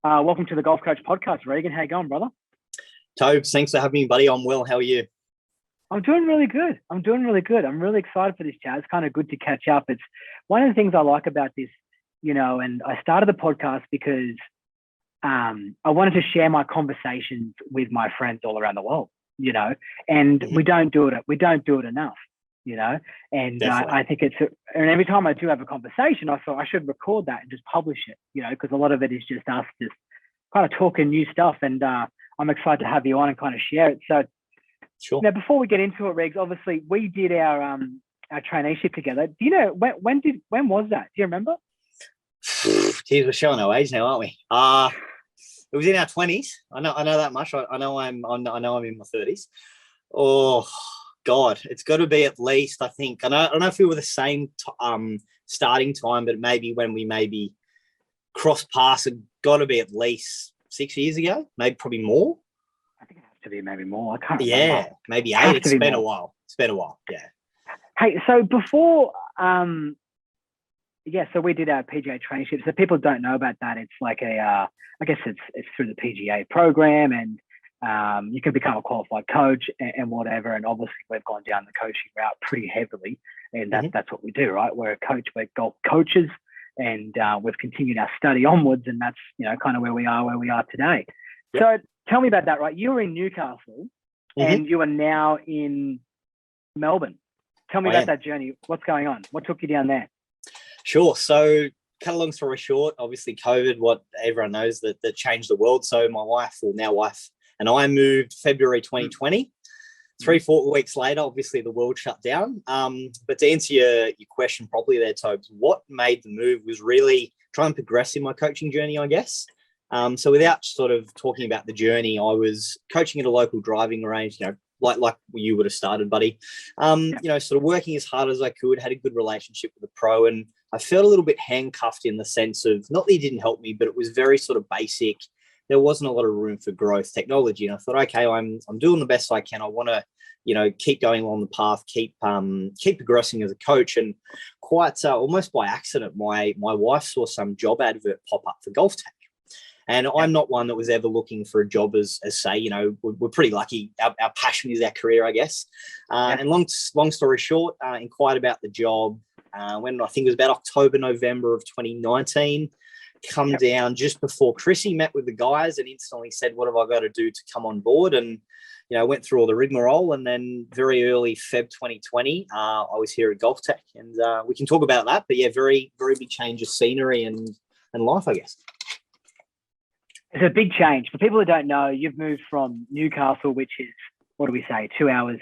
Welcome to the Golf Coach Podcast, Regan. How you going, brother? Tobes, thanks for having me, buddy. I'm well. How are you? I'm doing really good. I'm really excited for this chat. It's kind of good to catch up. It's one of the things I like about this, and I started the podcast because I wanted to share my conversations with my friends all around the world, and we don't do it. We don't do it enough, and I think and every time I do have a conversation, I thought I should record that and just publish it, because a lot of it is just us just kind of talking new stuff. And I'm excited to have you on and kind of share it. So sure. Now, before we get into it, Regs, obviously we did our traineeship together. Do you know when was that? Do you remember? Geez, we're showing our age now, aren't we? It was in our 20s. I know that much. I know I'm in my 30s. Oh God, it's got to be at least. I think I don't know if we were the same starting time, but maybe when we cross paths, it got to be at least 6 years ago, maybe probably more. I think it has to be maybe more. I can't remember. Yeah, maybe 8. It's been a while. Yeah. Hey, so before, so we did our PGA traineeship. So people don't know about that. It's like I guess it's through the PGA program, and you can become a qualified coach and whatever. And obviously we've gone down the coaching route pretty heavily, and that's what we do, right? We're golf coaches, and we've continued our study onwards, and that's kind of where we are today. Yep. So tell me about that, right? You were in Newcastle, and you are now in Melbourne. Tell me about that journey. What's going on? What took you down there? Sure. So, cut a long story short, obviously COVID, what everyone knows that changed the world. So my wife, and I moved February 2020. 3-4 weeks later, obviously the world shut down. But to answer your question properly there, Tobes, what made the move was really trying to progress in my coaching journey, I guess. So without sort of talking about the journey, I was coaching at a local driving range, like you would have started, buddy. Sort of working as hard as I could, had a good relationship with the pro, and I felt a little bit handcuffed in the sense of, not that he didn't help me, but it was very sort of basic. There wasn't a lot of room for growth technology. And I thought, okay, I'm doing the best I can. I want to, keep going along the path, keep progressing as a coach. And quite almost by accident, my wife saw some job advert pop up for golf tech. And I'm not one that was ever looking for a job as say, we're pretty lucky. Our passion is our career, I guess. And long story short, inquired about the job when I think it was about October, November of 2019, come down just before Chrissy met with the guys and instantly said, what have I got to do to come on board? And, went through all the rigmarole, and then very early Feb 2020, I was here at Golf Tech, and we can talk about that. But yeah, very, very big change of scenery and life, I guess. It's a big change. For people who don't know, you've moved from Newcastle, which is, 2 hours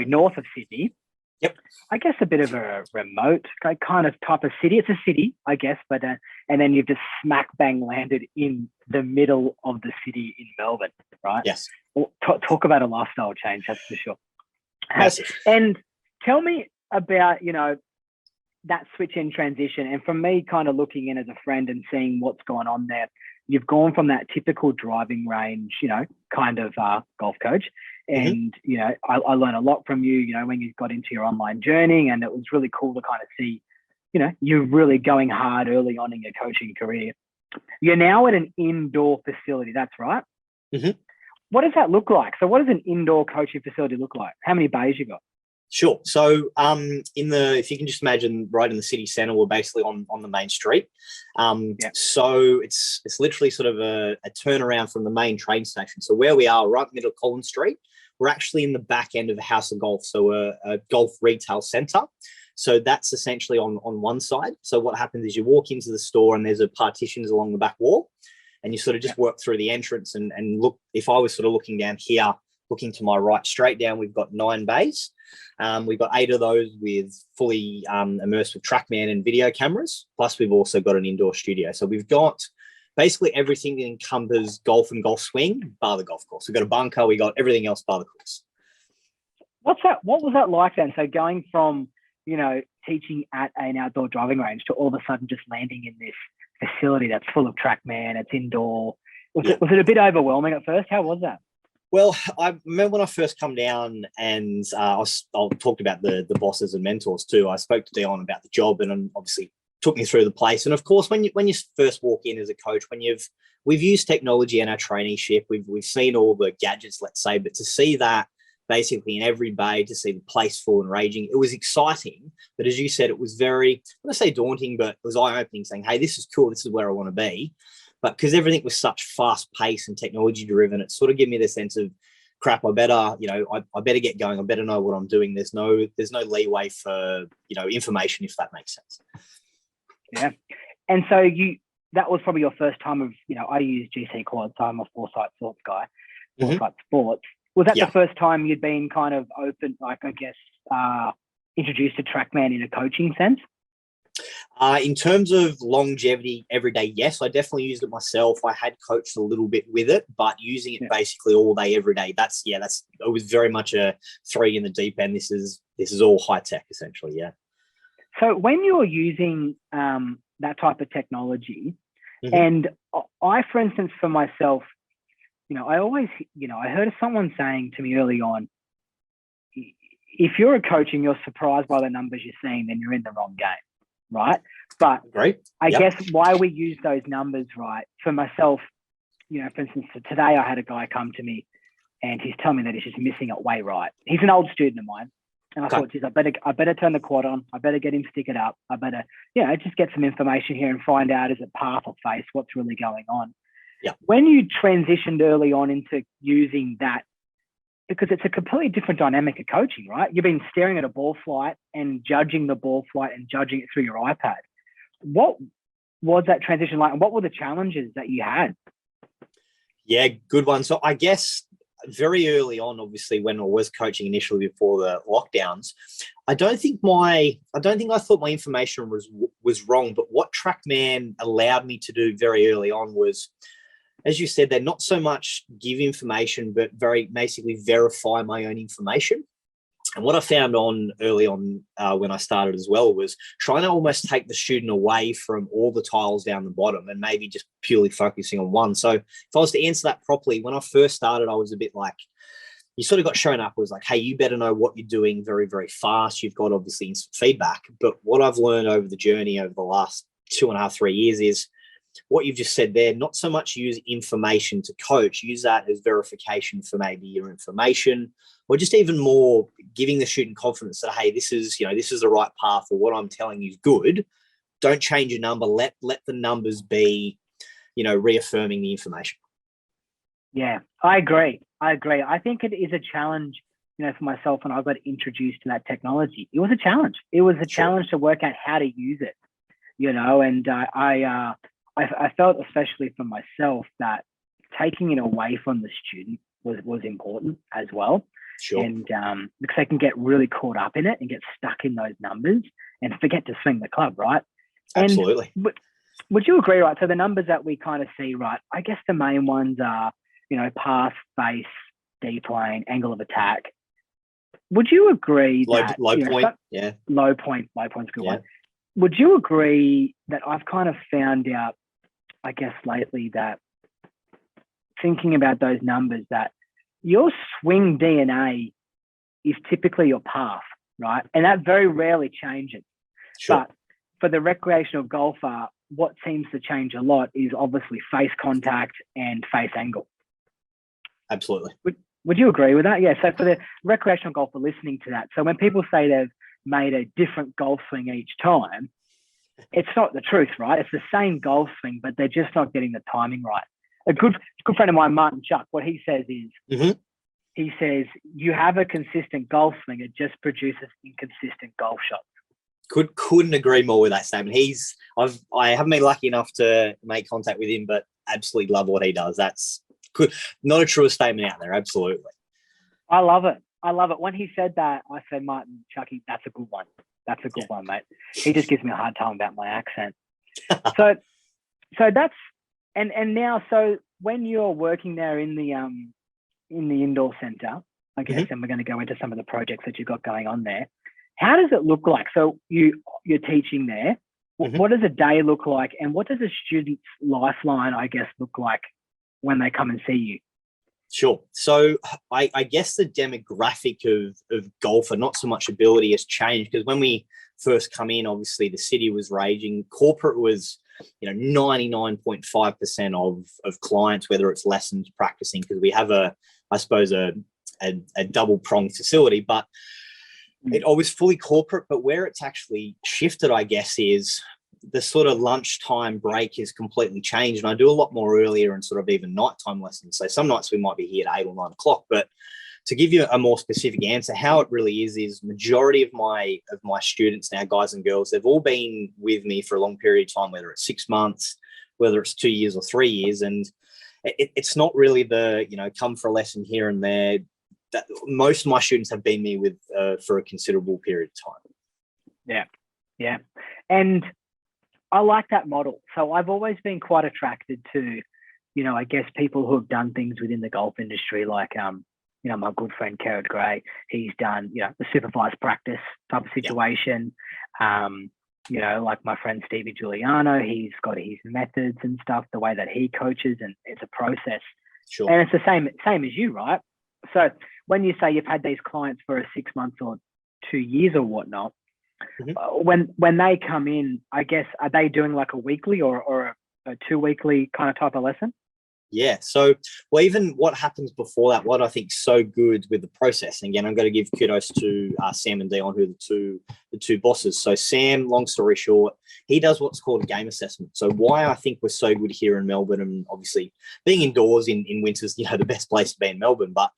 north of Sydney. Yep. I guess a bit of a remote kind of type of city. It's a city, I guess, but and then you've just smack bang landed in the middle of the city in Melbourne, right? Yes. Well, talk about a lifestyle change, that's for sure. Massive. And tell me about, that switch in transition. And from me kind of looking in as a friend and seeing what's going on there, you've gone from that typical driving range, kind of golf coach. And, I learned a lot from you, when you got into your online journey, and it was really cool to kind of see, you're really going hard early on in your coaching career. You're now at an indoor facility. That's right. What does that look like? So what does an indoor coaching facility look like? How many bays you got? Sure. So if you can just imagine, right in the city centre, we're basically on the main street. So it's literally sort of a turnaround from the main train station. So where we are, right middle of Collins Street, we're actually in the back end of a house of golf. So a golf retail centre. So that's essentially on one side. So what happens is you walk into the store and there's partitions along the back wall, and you sort of just work through the entrance and look. If I was sort of looking down here, looking to my right, straight down, we've got 9 bays. We've got 8 of those with fully immersed with TrackMan and video cameras. Plus, we've also got an indoor studio. So we've got basically everything that encompasses golf and golf swing, bar the golf course. We've got a bunker. We got everything else bar the course. What was that like then? So going from, teaching at an outdoor driving range to all of a sudden just landing in this facility that's full of TrackMan, it's indoor. Was it a bit overwhelming at first? How was that? Well, I remember when I first come down, and I talked about the bosses and mentors too. I spoke to Dion about the job, and obviously took me through the place. And of course, when you first walk in as a coach, we've used technology in our traineeship, we've seen all the gadgets, let's say, but to see that basically in every bay, to see the place full and raging, it was exciting. But as you said, it was very, I don't want to say daunting, but it was eye-opening, saying, hey, this is cool, this is where I want to be. But because everything was such fast pace and technology driven, it sort of gave me the sense of, crap, I better, I better get going. I better know what I'm doing. There's no leeway for, information, if that makes sense. Yeah. And so that was probably your first time of, I use GC quad, so I'm a Foresight Sports guy, Foresight Sports. Was that the first time you'd been kind of open, like, I guess, introduced to TrackMan in a coaching sense? In terms of longevity every day, yes, I definitely used it myself. I had coached a little bit with it, but using it basically all day, every day, it was very much a throwing in the deep end. This is all high tech, essentially. Yeah. So when you're using that type of technology, and I, for instance, for myself, I always, I heard someone saying to me early on, if you're a coach and you're surprised by the numbers you're seeing, then you're in the wrong game, right? But I guess why we use those numbers, right? For myself, for instance, today I had a guy come to me and he's telling me that he's just missing it way right. He's an old student of mine. And I thought, geez, I better turn the quad on. I better get him stick it up. I better, just get some information here and find out, is it path or face? What's really going on? Yeah. When you transitioned early on into using that, because it's a completely different dynamic of coaching, right? You've been staring at a ball flight and judging the ball flight and judging it through your iPad. What was that transition like? And what were the challenges that you had? Yeah, good one. So I guess very early on, obviously, when I was coaching initially before the lockdowns, I don't think I thought my information was wrong, but what TrackMan allowed me to do very early on was, as you said, they're not so much give information, but very basically verify my own information. And what I found early on when I started as well was trying to almost take the student away from all the tiles down the bottom and maybe just purely focusing on one. So if I was to answer that properly, when I first started, I was a bit like, you sort of got shown up, was like, hey, you better know what you're doing very, very fast. You've got obviously instant feedback. But what I've learned over the journey over the last 2.5, 3 years is what you've just said there, not so much use information to coach, use that as verification for maybe your information, or just even more giving the student confidence that, hey, this is the right path, or what I'm telling you is good. Don't change your number. Let the numbers be, reaffirming the information. Yeah, I agree. I think it is a challenge, for myself when I got introduced to that technology. It was a challenge. It was a challenge to work out how to use it, and I felt, especially for myself, that taking it away from the student was important as well. Sure. And because they can get really caught up in it and get stuck in those numbers and forget to swing the club, right? Absolutely. And would you agree, right? So the numbers that we kind of see, right, I guess the main ones are, pass, face, deep lane, angle of attack. Would you agree that low point? Low point's a good one. Would you agree that I've kind of found out, I guess, lately, that thinking about those numbers, that your swing DNA is typically your path, right? And that very rarely changes. Sure. But for the recreational golfer, what seems to change a lot is obviously face contact and face angle. Absolutely. Would you agree with that? Yeah. So for the recreational golfer listening to that, so when people say they've made a different golf swing each time, it's not the truth, right? It's the same golf swing, but they're just not getting the timing right. A good friend of mine, Martin Chuck, what he says is, he says, you have a consistent golf swing, it just produces inconsistent golf shots. Couldn't agree more with that statement. I haven't been lucky enough to make contact with him, but absolutely love what he does. That's good. Not a true statement out there. Absolutely. I love it. When he said that, I said, Martin Chucky, that's a good one. That's a good one, mate. He just gives me a hard time about my accent. So that's, and now, so when you're working there in the indoor center, I guess, and we're going to go into some of the projects that you've got going on there. How does it look like? So you're teaching there. What does a day look like? And what does a student's lifeline, I guess, look like when they come and see you? Sure. So I guess the demographic of golfer, not so much ability, has changed, because when we first come in, obviously the city was raging. Corporate was, 99.5% of clients, whether it's lessons, practicing, because we have a double-pronged facility, but it always fully corporate. But where it's actually shifted, I guess, is the sort of lunchtime break has completely changed. And I do a lot more earlier and sort of even nighttime lessons. So some nights we might be here at 8 or 9 o'clock, but to give you a more specific answer, how it really is majority of my students now, guys and girls, they've all been with me for a long period of time, whether it's 6 months, whether it's 2 years or 3 years. And it's not really the, come for a lesson here and there. That most of my students have been me with for a considerable period of time. Yeah. And I like that model. So I've always been quite attracted to, I guess people who have done things within the golf industry, like, my good friend Kerrod Gray, he's done, the supervised practice type of situation. Like my friend Stevie Giuliano, he's got his methods and stuff, the way that he coaches, and it's a process. Sure. And it's the same as you, right? So when you say you've had these clients for 6 months or 2 years or whatnot, when they come in, I guess, are they doing like a weekly or a 2 weekly kind of type of lesson? Yeah. So, even what happens before that, what I think is so good with the process, and again, I'm going to give kudos to Sam and Dion, who are the two bosses. So Sam, long story short, he does what's called a game assessment. So why I think we're so good here in Melbourne, and obviously being indoors in winter's, the best place to be in Melbourne, but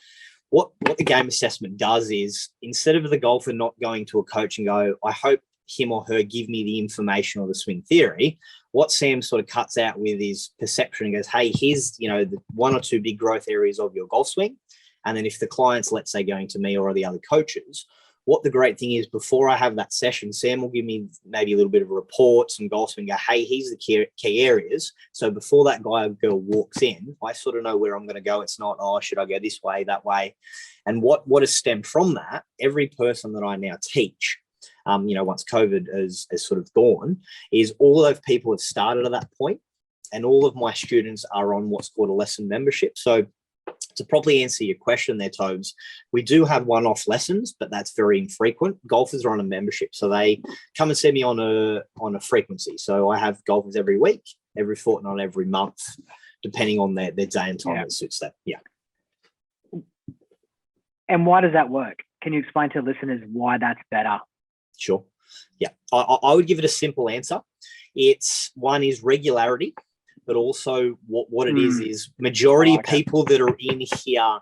what the game assessment does is, instead of the golfer not going to a coach and go, I hope him or her give me the information or the swing theory, what Sam sort of cuts out with is perception and goes, hey, here's, the 1 or 2 big growth areas of your golf swing. And then if the client's, let's say, going to me or the other coaches, what the great thing is, before I have that session, Sam will give me maybe a little bit of a report, some golf swing, go, hey, here's the key areas. So before that guy or girl walks in, I sort of know where I'm going to go. It's not, should I go this way, that way? And what has stemmed from that, every person that I now teach, once COVID has sort of gone, is all those people have started at that point, and all of my students are on what's called a lesson membership. So to properly answer your question there, Tobes, we do have one-off lessons, but that's very infrequent. Golfers are on a membership, so they come and see me on a frequency. So I have golfers every week, every fortnight, every month, depending on their day and time that suits them. Yeah. And why does that work? Can you explain to listeners why that's better? Sure. Yeah. I would give it a simple answer. One is regularity, but also what it is majority of people that are in here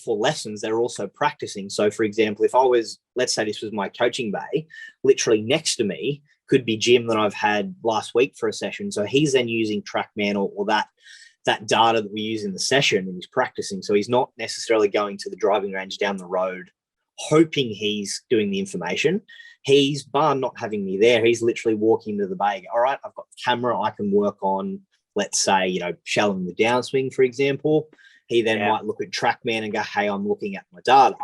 for lessons, they're also practicing. So for example, if I was, let's say this was my coaching bay, literally next to me could be Jim that I've had last week for a session. So he's then using TrackMan or that data that we use in the session, and he's practicing. So he's not necessarily going to the driving range down the road hoping he's doing the information. He's, bar not having me there, he's literally walking to the bay. All right, I've got the camera, I can work on, let's say, shallowing the downswing, for example. He then might look at TrackMan and go, hey, I'm looking at my data.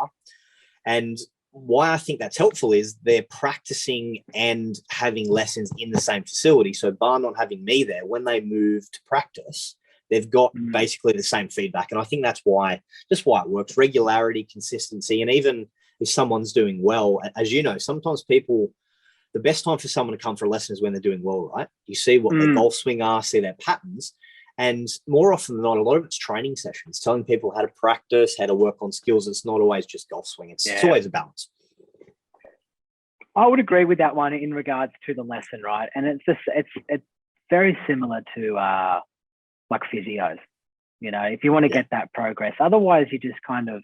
And why I think that's helpful is they're practicing and having lessons in the same facility. So bar not having me there, when they move to practice, they've got basically the same feedback. And I think that's why it works. Regularity, consistency, and even if someone's doing well, as you know, sometimes the best time for someone to come for a lesson is when they're doing well, right? You see what their golf swing are, see their patterns. And more often than not, a lot of it's training sessions, telling people how to practice, how to work on skills. It's not always just golf swing. It's always a balance. I would agree with that one in regards to the lesson, right? And it's very similar to like physios. If you want to get that progress, otherwise you just kind of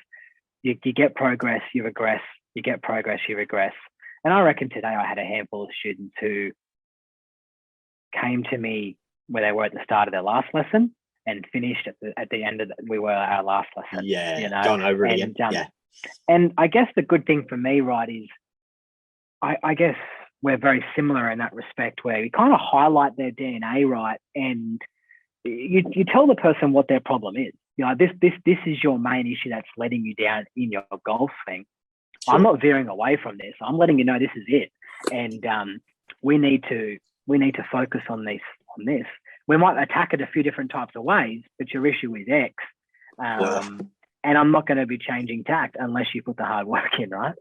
you get progress, you regress, you get progress, you regress. And I reckon today I had a handful of students who came to me where they were at the start of their last lesson and finished at the end of we were our last lesson. Yeah, going over it again. And I guess the good thing for me, right, is I guess we're very similar in that respect, where we kind of highlight their DNA, right, and you tell the person what their problem is. This is your main issue that's letting you down in your golf swing. Sure. I'm not veering away from this. I'm letting you know this is it, and we need to focus on this. We might attack it a few different types of ways, but your issue is X, and I'm not going to be changing tact unless you put the hard work in, right?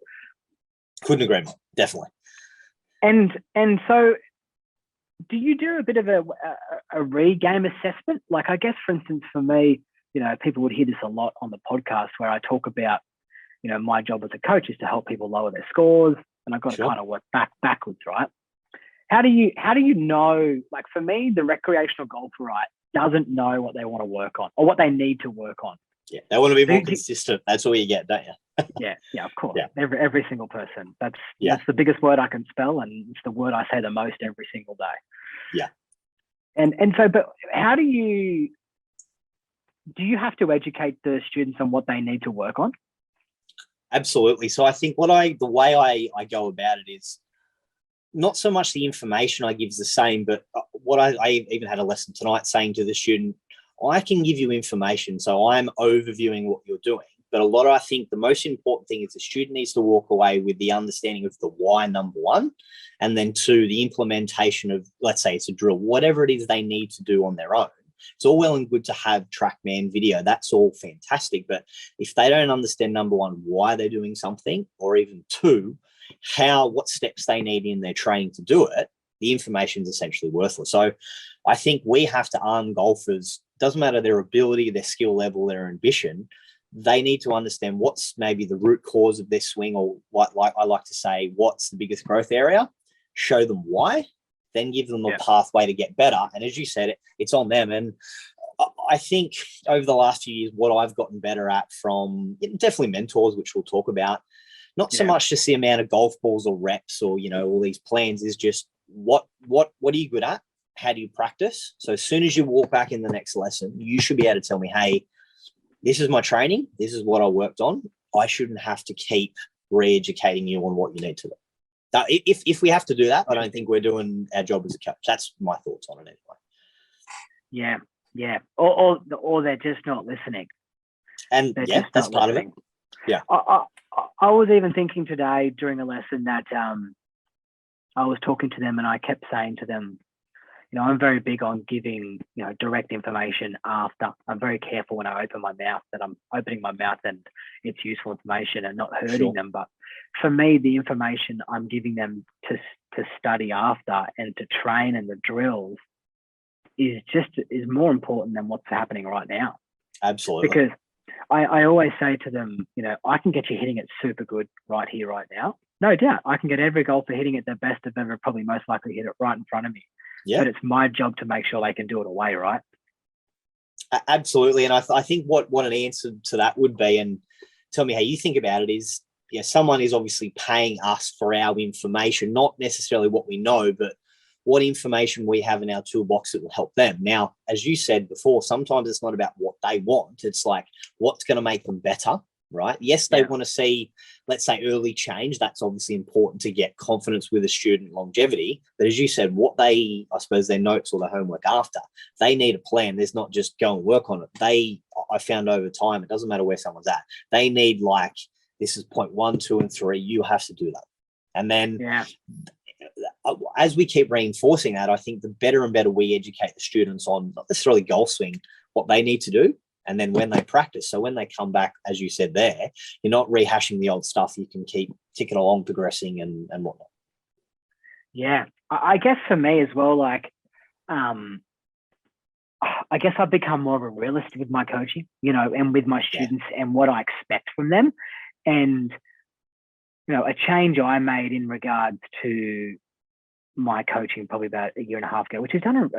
Couldn't agree more. Definitely. And so do you do a bit of a re-game assessment? Like, I guess, for instance, for me, people would hear this a lot on the podcast where I talk about, my job as a coach is to help people lower their scores, and I've got to kind of work backwards, right? How do you know, like for me, the recreational golfer, right, doesn't know what they want to work on or what they need to work on. Yeah, they want to be more consistent. That's all you get, don't you? yeah, of course. Yeah. Every single person. That's the biggest word I can spell, and it's the word I say the most every single day. Yeah. And so, but how do you have to educate the students on what they need to work on? Absolutely. So I think the way I go about it is not so much the information I give is the same, but what I even had a lesson tonight saying to the student, I can give you information, so I'm overviewing what you're doing. But I think the most important thing is the student needs to walk away with the understanding of the why, number one, and then two, the implementation of, let's say it's a drill, whatever it is they need to do on their own. It's all well and good to have TrackMan video. That's all fantastic. But if they don't understand, number one, why they're doing something, or even two, what steps they need in their training to do it, the information is essentially worthless. So I think we have to arm golfers, doesn't matter their ability, their skill level, their ambition, they need to understand what's maybe the root cause of their swing, or what, like I like to say, what's the biggest growth area, show them why, then give them a pathway to get better. And as you said, it's on them. And I think over the last few years, what I've gotten better at from definitely mentors, which we'll talk about, not so much just the amount of golf balls or reps or, all these plans, is just what are you good at? How do you practice? So as soon as you walk back in the next lesson, you should be able to tell me, hey, this is my training. This is what I worked on. I shouldn't have to keep re-educating you on what you need to do. Now, if we have to do that, I don't think we're doing our job as a coach. That's my thoughts on it anyway. Yeah. Or they're just not listening. And that's part of it. Yeah. I was even thinking today during a lesson that I was talking to them, and I kept saying to them, I'm very big on giving, direct information after. I'm very careful when I open my mouth that I'm opening my mouth and it's useful information and not hurting them. But for me, the information I'm giving them to study after and to train and the drills is more important than what's happening right now. Absolutely. Because I always say to them, I can get you hitting it super good right here, right now. No doubt. I can get every golfer hitting it the best they've ever probably most likely hit it right in front of me. Yeah. But it's my job to make sure they can do it away, right? Absolutely. And I think what an answer to that would be, and tell me how you think about it, is someone is obviously paying us for our information, not necessarily what we know, but what information we have in our toolbox that will help them. Now, as you said before, sometimes it's not about what they want. It's like what's going to make them better, right? Yes, they want to see, let's say, early change. That's obviously important to get confidence with a student, longevity. But as you said, I suppose their notes or their homework after, they need a plan. There's not just go and work on it. I found over time, it doesn't matter where someone's at. They need this is point 1, 2, and 3. You have to do that. And then as we keep reinforcing that, I think the better and better we educate the students on not necessarily golf swing, what they need to do, and then when they practice. So when they come back, as you said there, you're not rehashing the old stuff. You can keep ticking along, progressing and whatnot. Yeah. I guess for me as well, I guess I've become more of a realist with my coaching, and with my students and what I expect from them. And, a change I made in regards to my coaching probably about a year and a half ago, which has done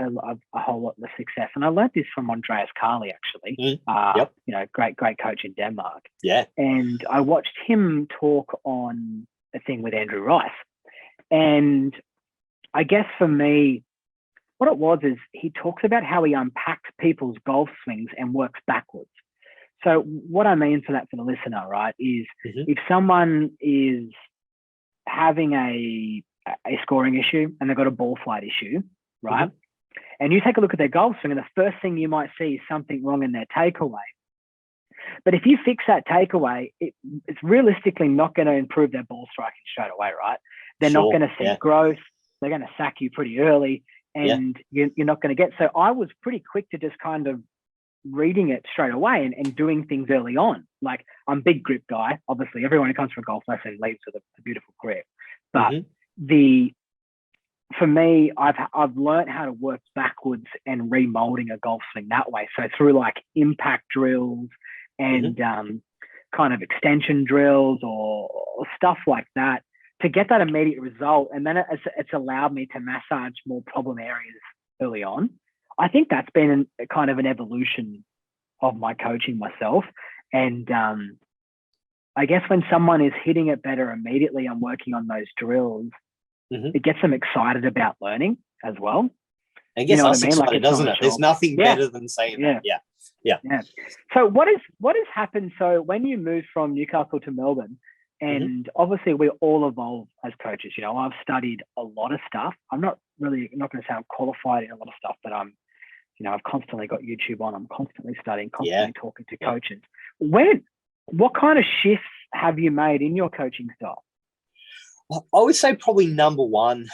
a whole lot of success. And I learned this from Andreas Carli, actually, great coach in Denmark. Yeah. And I watched him talk on a thing with Andrew Rice. And I guess for me, what it was is he talks about how he unpacks people's golf swings and works backwards. So what I mean for that for the listener, right, is if someone is having a scoring issue and they've got a ball flight issue, right, and you take a look at their golf swing and the first thing you might see is something wrong in their takeaway. But if you fix that takeaway, it's realistically not going to improve their ball striking straight away, right? They're not going to see growth. They're going to sack you pretty early, and you're not going to get. So I was pretty quick to just kind of reading it straight away and doing things early on. Like, I'm a big grip guy. Obviously, everyone who comes from a golf lesson leaves with a beautiful grip. But the for me, I've learned how to work backwards and remolding a golf swing that way. So through like impact drills and kind of extension drills or stuff like that to get that immediate result. And then it's allowed me to massage more problem areas early on. I think that's been kind of an evolution of my coaching myself. And I guess when someone is hitting it better immediately and working on those drills, it gets them excited about learning as well. It gets us excited, doesn't it? There's nothing better than saying that. Yeah. So what has happened? So when you moved from Newcastle to Melbourne, and obviously we all evolve as coaches. You know, I've studied a lot of stuff. I'm not going to say I'm qualified in a lot of stuff, but I've constantly got YouTube on. I'm constantly studying, constantly talking to coaches. What kind of shifts have you made in your coaching style? I would say probably number one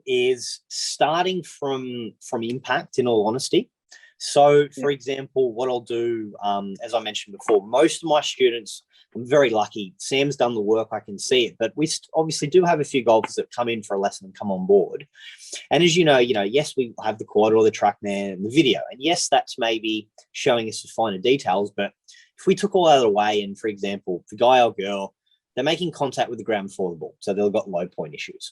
is starting from impact, in all honesty. So, for example, what I'll do, as I mentioned before, most of my students, I'm very lucky. Sam's done the work, I can see it, but we obviously do have a few golfers that come in for a lesson and come on board. And as you know, yes, we have the quad or the TrackMan and the video. And yes, that's maybe showing us the finer details, but if we took all that away and, for example, the guy or girl, they're making contact with the ground before the ball, so they've got low point issues.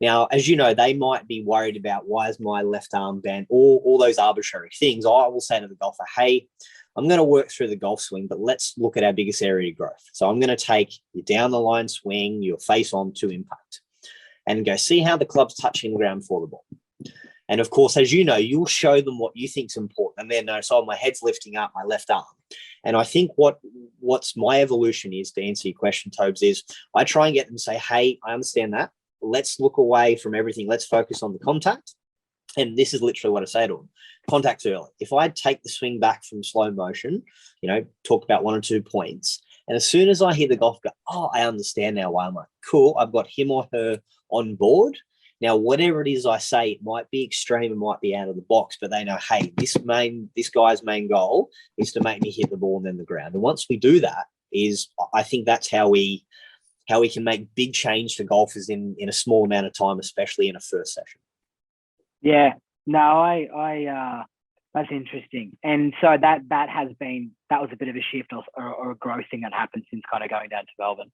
Now, as you know, they might be worried about why is my left arm bent, all those arbitrary things. I will say to the golfer, hey, I'm going to work through the golf swing, but let's look at our biggest area of growth. So I'm going to take you down the line swing, your face on to impact, and go see how the club's touching the ground before the ball. And of course, as you know, you'll show them what you think is important. And then notice, my head's lifting up my left arm. And I think what's my evolution is, to answer your question, Tobes, is I try and get them to say, hey, I understand that. Let's look away from everything. Let's focus on the contact. And this is literally what I say to them. Contact's early. If I take the swing back from slow motion, talk about 1 or 2 points, and as soon as I hear the golf go, oh, I understand now why. I'm like, cool, I've got him or her on board. Now, whatever it is I say, it might be extreme, it might be out of the box, but they know, hey, this guy's main goal is to make me hit the ball and then the ground. And once we do that, I think that's how we can make big change to golfers in a small amount of time, especially in a first session. Yeah, no, I that's interesting. And so that was a bit of a shift or a growth thing that happened since kind of going down to Melbourne.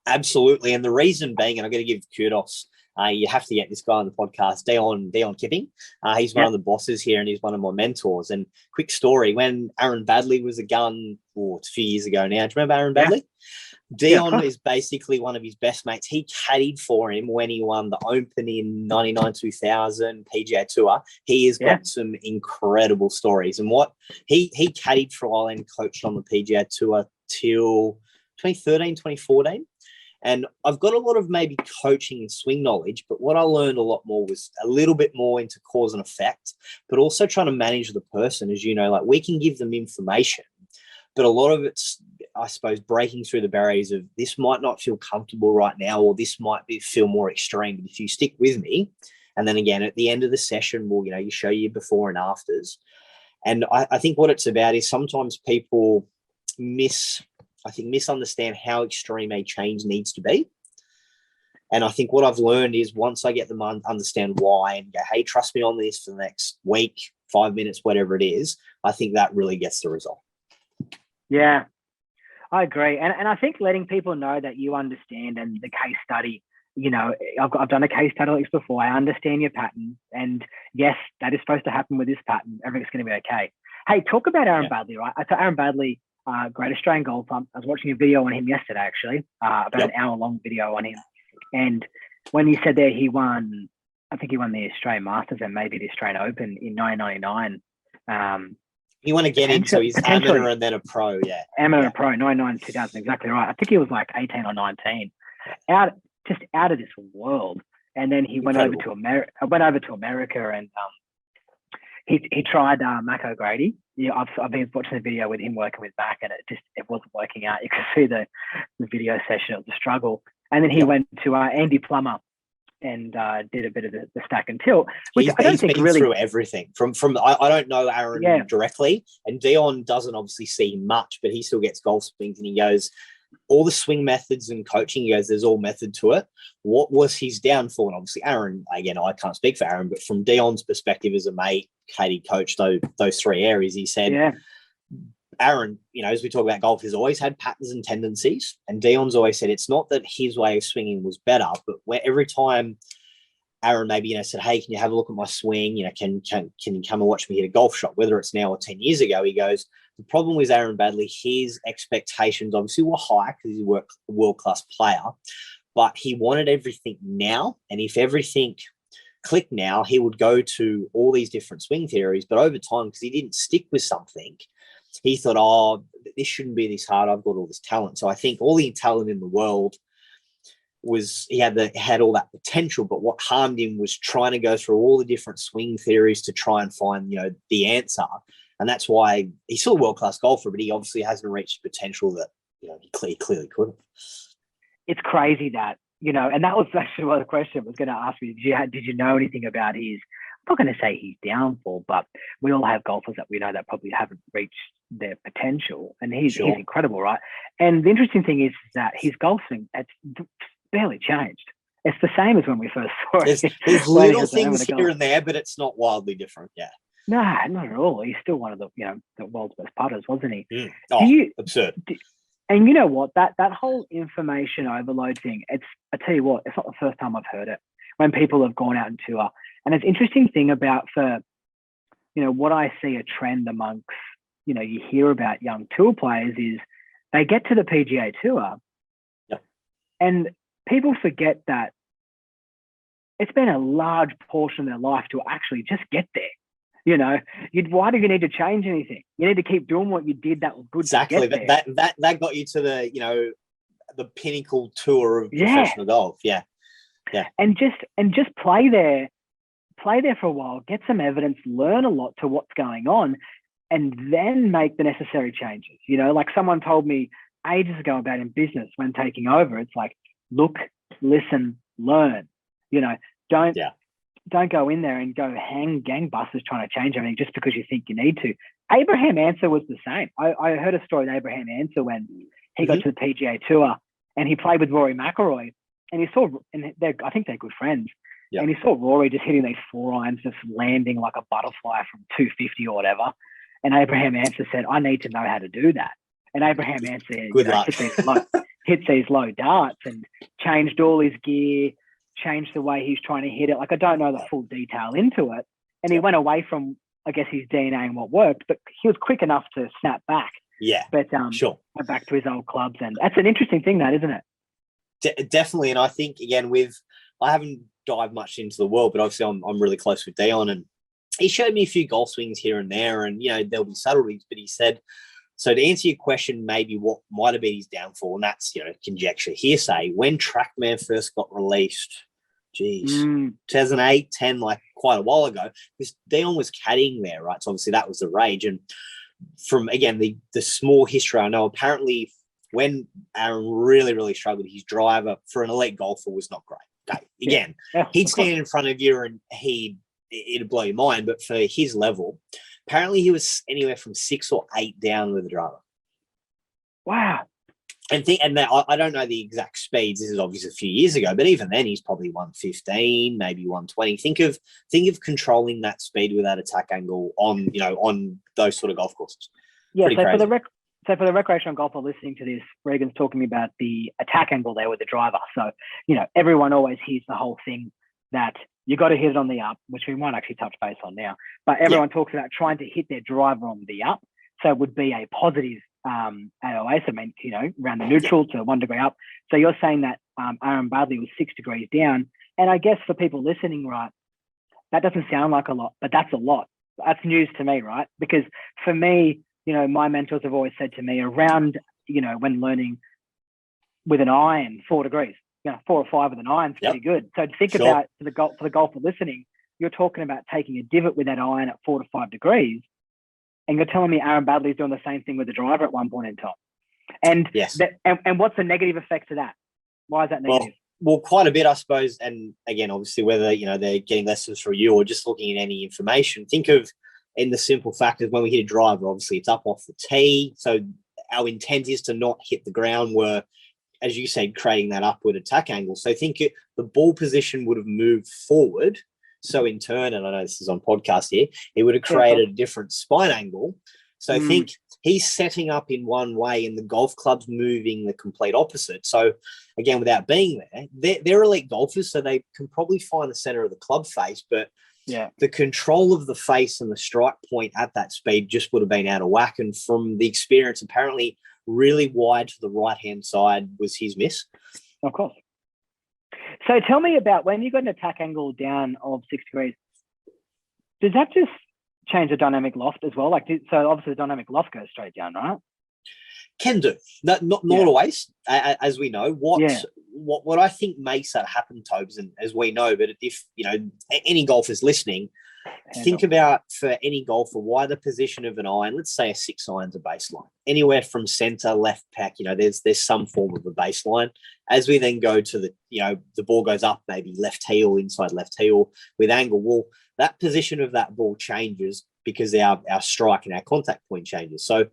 Absolutely. And the reason being, and I'm going to give kudos, you have to get this guy on the podcast, Dion Kipping. He's one of the bosses here, and he's one of my mentors. And quick story, when Aaron Badley was a gun, it's a few years ago now. Do you remember Aaron Badley? Dion is basically one of his best mates. He caddied for him when he won the Open in 99-2000 PGA Tour. He has got some incredible stories. And what he caddied for a while and coached on the PGA Tour till 2013, 2014. And I've got a lot of maybe coaching and swing knowledge, but what I learned a lot more was a little bit more into cause and effect, but also trying to manage the person. As you know, like, we can give them information, but a lot of it's, I suppose, breaking through the barriers of this might not feel comfortable right now, or this might feel more extreme. But if you stick with me, and then again, at the end of the session, we'll, you show you before and afters. And I think what it's about is sometimes people misunderstand how extreme a change needs to be. And I think what I've learned is once I get them to understand why and go, hey, trust me on this for the next week, 5 minutes, whatever it is, I think that really gets the result. Yeah, I agree. And I think letting people know that you understand, and the case study, I've done a case study like this before. I understand your pattern. And yes, that is supposed to happen with this pattern. Everything's going to be okay. Hey, talk about Aaron Badley, right? So Aaron Badley, great Australian golfer. I was watching a video on him yesterday, actually, about an hour-long video on him. And when you said there he won, I think he won the Australian Masters and maybe the Australian Open in 1999. He won again, so he's amateur and then a pro, Amateur and pro, 99, 2000, exactly right. I think he was like 18 or 19. Out of this world. And then he went over to America and he tried Mac O'Grady. I've been watching the video with him working with Mac, and it wasn't working out. You could see the video session; it was a struggle. And then he went to Andy Plummer and did a bit of the stack and tilt. Which I don't think been really through everything. I don't know Aaron directly, and Dion doesn't obviously see him much, but he still gets golf swings, and he goes, all the swing methods and coaching, he goes, there's all method to it. What was his downfall? And obviously Aaron, again, I can't speak for Aaron, but from Dion's perspective as a mate, Katie coached those three areas. He said, Aaron, as we talk about golf, has always had patterns and tendencies. And Dion's always said it's not that his way of swinging was better, but where every time Aaron maybe, said, hey, can you have a look at my swing? Can you come and watch me hit a golf shot? Whether it's now or 10 years ago, he goes, the problem with Aaron Baddeley, his expectations obviously were high because he's a world-class player, but he wanted everything now. And if everything clicked now, he would go to all these different swing theories. But over time, because he didn't stick with something, he thought, oh, this shouldn't be this hard. I've got all this talent. So I think all the talent in the world was he had all that potential, but what harmed him was trying to go through all the different swing theories to try and find, the answer. And that's why he's still a world-class golfer, but he obviously hasn't reached the potential that, he clearly could have. It's crazy that, and that was actually what the question was going to ask me. Did you know anything about his, I'm not going to say his downfall, but we all have golfers that we know that probably haven't reached their potential. And he's incredible, right? And the interesting thing is that his golf swing, it's barely changed. It's the same as when we first saw it. There's little things here and there, but it's not wildly different. Yeah. No, not at all. He's still one of the the world's best putters, wasn't he? Absurd. And you know what? That whole information overload thing, I tell you what, it's not the first time I've heard it. When people have gone out and tour. And it's an interesting thing about what I see a trend amongst, you hear about young tour players is they get to the PGA Tour and people forget that it's been a large portion of their life to actually just get there. Why do you need to change anything? You need to keep doing what you did that was good. Exactly. That got you to the the pinnacle tour of professional golf. Yeah. Yeah. And just play there for a while, get some evidence, learn a lot to what's going on, and then make the necessary changes. Like someone told me ages ago about in business when taking over, it's like, look, listen, learn. Don't go in there and go hang gangbusters trying to change everything just because you think you need to. Abraham Answer was the same. I heard a story of Abraham Answer when he got to the PGA Tour and he played with Rory McIlroy, and he saw, and I think they're good friends. Yep. And he saw Rory just hitting these 4-irons, just landing like a butterfly from 250 or whatever. And Abraham Answer said, I need to know how to do that. And Abraham Answer hits these low darts and changed all his gear, changed the way he's trying to hit it. Like, I don't know the full detail into it. And he went away from, I guess, his DNA and what worked, but he was quick enough to snap back. Yeah, but went back to his old clubs. And that's an interesting thing, that, isn't it? Definitely. And I think, again, I haven't dived much into the world, but obviously I'm really close with Dion, and he showed me a few golf swings here and there, and, there'll be subtleties, but he said, so to answer your question, maybe what might have been his downfall, and that's, conjecture, hearsay, when TrackMan first got released, 2008, 10, like quite a while ago, because Dion was caddying there, right? So obviously that was the rage. And from, again, the small history I know, apparently when Aaron really, really struggled, his driver for an elite golfer was not great. Okay. Again, he'd stand in front of you and it'd blow your mind, but for his level, apparently he was anywhere from 6 or 8 down with the driver. Wow. And I don't know the exact speeds. This is obviously a few years ago, but even then he's probably 115, maybe 120. Think of controlling that speed with that attack angle on those sort of golf courses. Yeah. So for the recreational golfer listening to this, Regan's talking about the attack angle there with the driver. So, everyone always hears the whole thing that you got to hit it on the up, which we might actually touch base on now. But everyone talks about trying to hit their driver on the up. So it would be a positive AOA, so around the neutral to 1 degree up. So you're saying that Aaron Baddeley was 6 degrees down. And I guess for people listening, right, that doesn't sound like a lot, but that's a lot. That's news to me, right? Because for me, my mentors have always said to me around, when learning with an iron, 4 degrees, 4 or 5 with an iron is pretty good. So think about for the golfer listening, you're talking about taking a divot with that iron at 4 to 5 degrees. And you're telling me Aaron Baddeley's doing the same thing with the driver at one point in time. And and what's the negative effect to that? Why is that negative? Well, quite a bit, I suppose. And again, obviously, whether they're getting lessons from you or just looking at any information, think of in the simple fact of when we hit a driver, obviously it's up off the tee. So our intent is to not hit the ground were, as you said, creating that upward attack angle. So I think the ball position would have moved forward. So in turn, and I know this is on podcast here, it would have created a different spine angle. So I think he's setting up in one way and the golf club's moving the complete opposite. So again, without being there, they're elite golfers, so they can probably find the center of the club face, but the control of the face and the strike point at that speed just would have been out of whack. And from the experience, apparently really wide to the right-hand side was his miss. Of course. So tell me about when you got an attack angle down of 6 degrees, does that just change the dynamic loft as well? So obviously the dynamic loft goes straight down, right? Can do. Not always, as we know. What I think makes that happen, Tobes, and as we know, but if, any golfers listening, think about for any golfer, why the position of an iron, let's say a 6 iron's a baseline. Anywhere from center, left pack, there's some form of a baseline. As we then go to the ball goes up, maybe left heel, inside left heel with angle. Well, that position of that ball changes because our strike and our contact point changes. So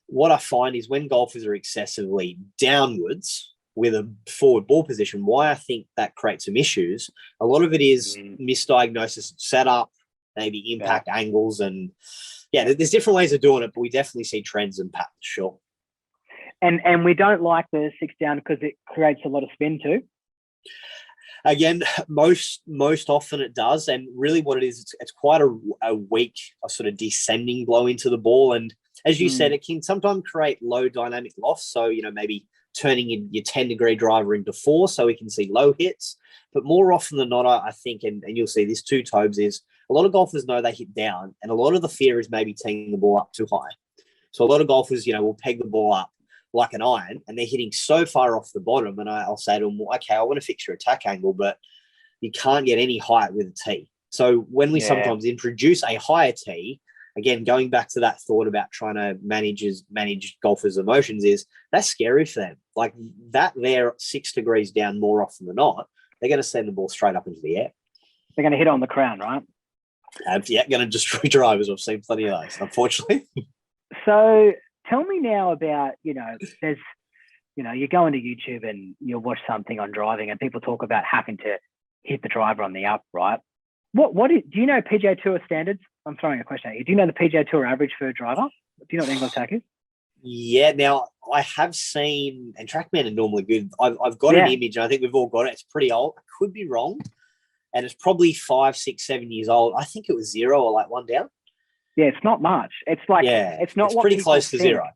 what I find is when golfers are excessively downwards with a forward ball position, why I think that creates some issues, a lot of it is misdiagnosis of setup, maybe impact angles, and there's different ways of doing it, but we definitely see trends and patterns, sure. And we don't like the 6 down because it creates a lot of spin too. Again, most often it does, and really what it is, it's quite a weak, sort of descending blow into the ball, and as you said, it can sometimes create low dynamic loss. So maybe turning your 10-degree driver into 4, so we can see low hits. But more often than not, I think, and you'll see this too, Tobes, is a lot of golfers know they hit down, and a lot of the fear is maybe teeing the ball up too high. So a lot of golfers, will peg the ball up like an iron, and they're hitting so far off the bottom, and I'll say to them, well, okay, I want to fix your attack angle, but you can't get any height with a tee. So when we sometimes introduce a higher tee, again, going back to that thought about trying to manage golfers' emotions, is that's scary for them. Like that, they're 6 degrees down more often than not, they're going to send the ball straight up into the air. They're going to hit on the crown, right? Going to destroy drivers. I've seen plenty of those, unfortunately. So tell me now about, there's, you go into YouTube and you'll watch something on driving and people talk about having to hit the driver on the up, right? Do you know PGA Tour standards? I'm throwing a question at you. Do you know the PGA Tour average for a driver? Do you know what angle attack is? Yeah, now I have seen, and TrackMan are normally good. I've got an image, and I think we've all got it. It's pretty old. I could be wrong, and it's probably 5, 6, 7 years old. I think it was 0 or like 1 down. Yeah, it's not much. It's like it's not. It's what pretty close to think. 0.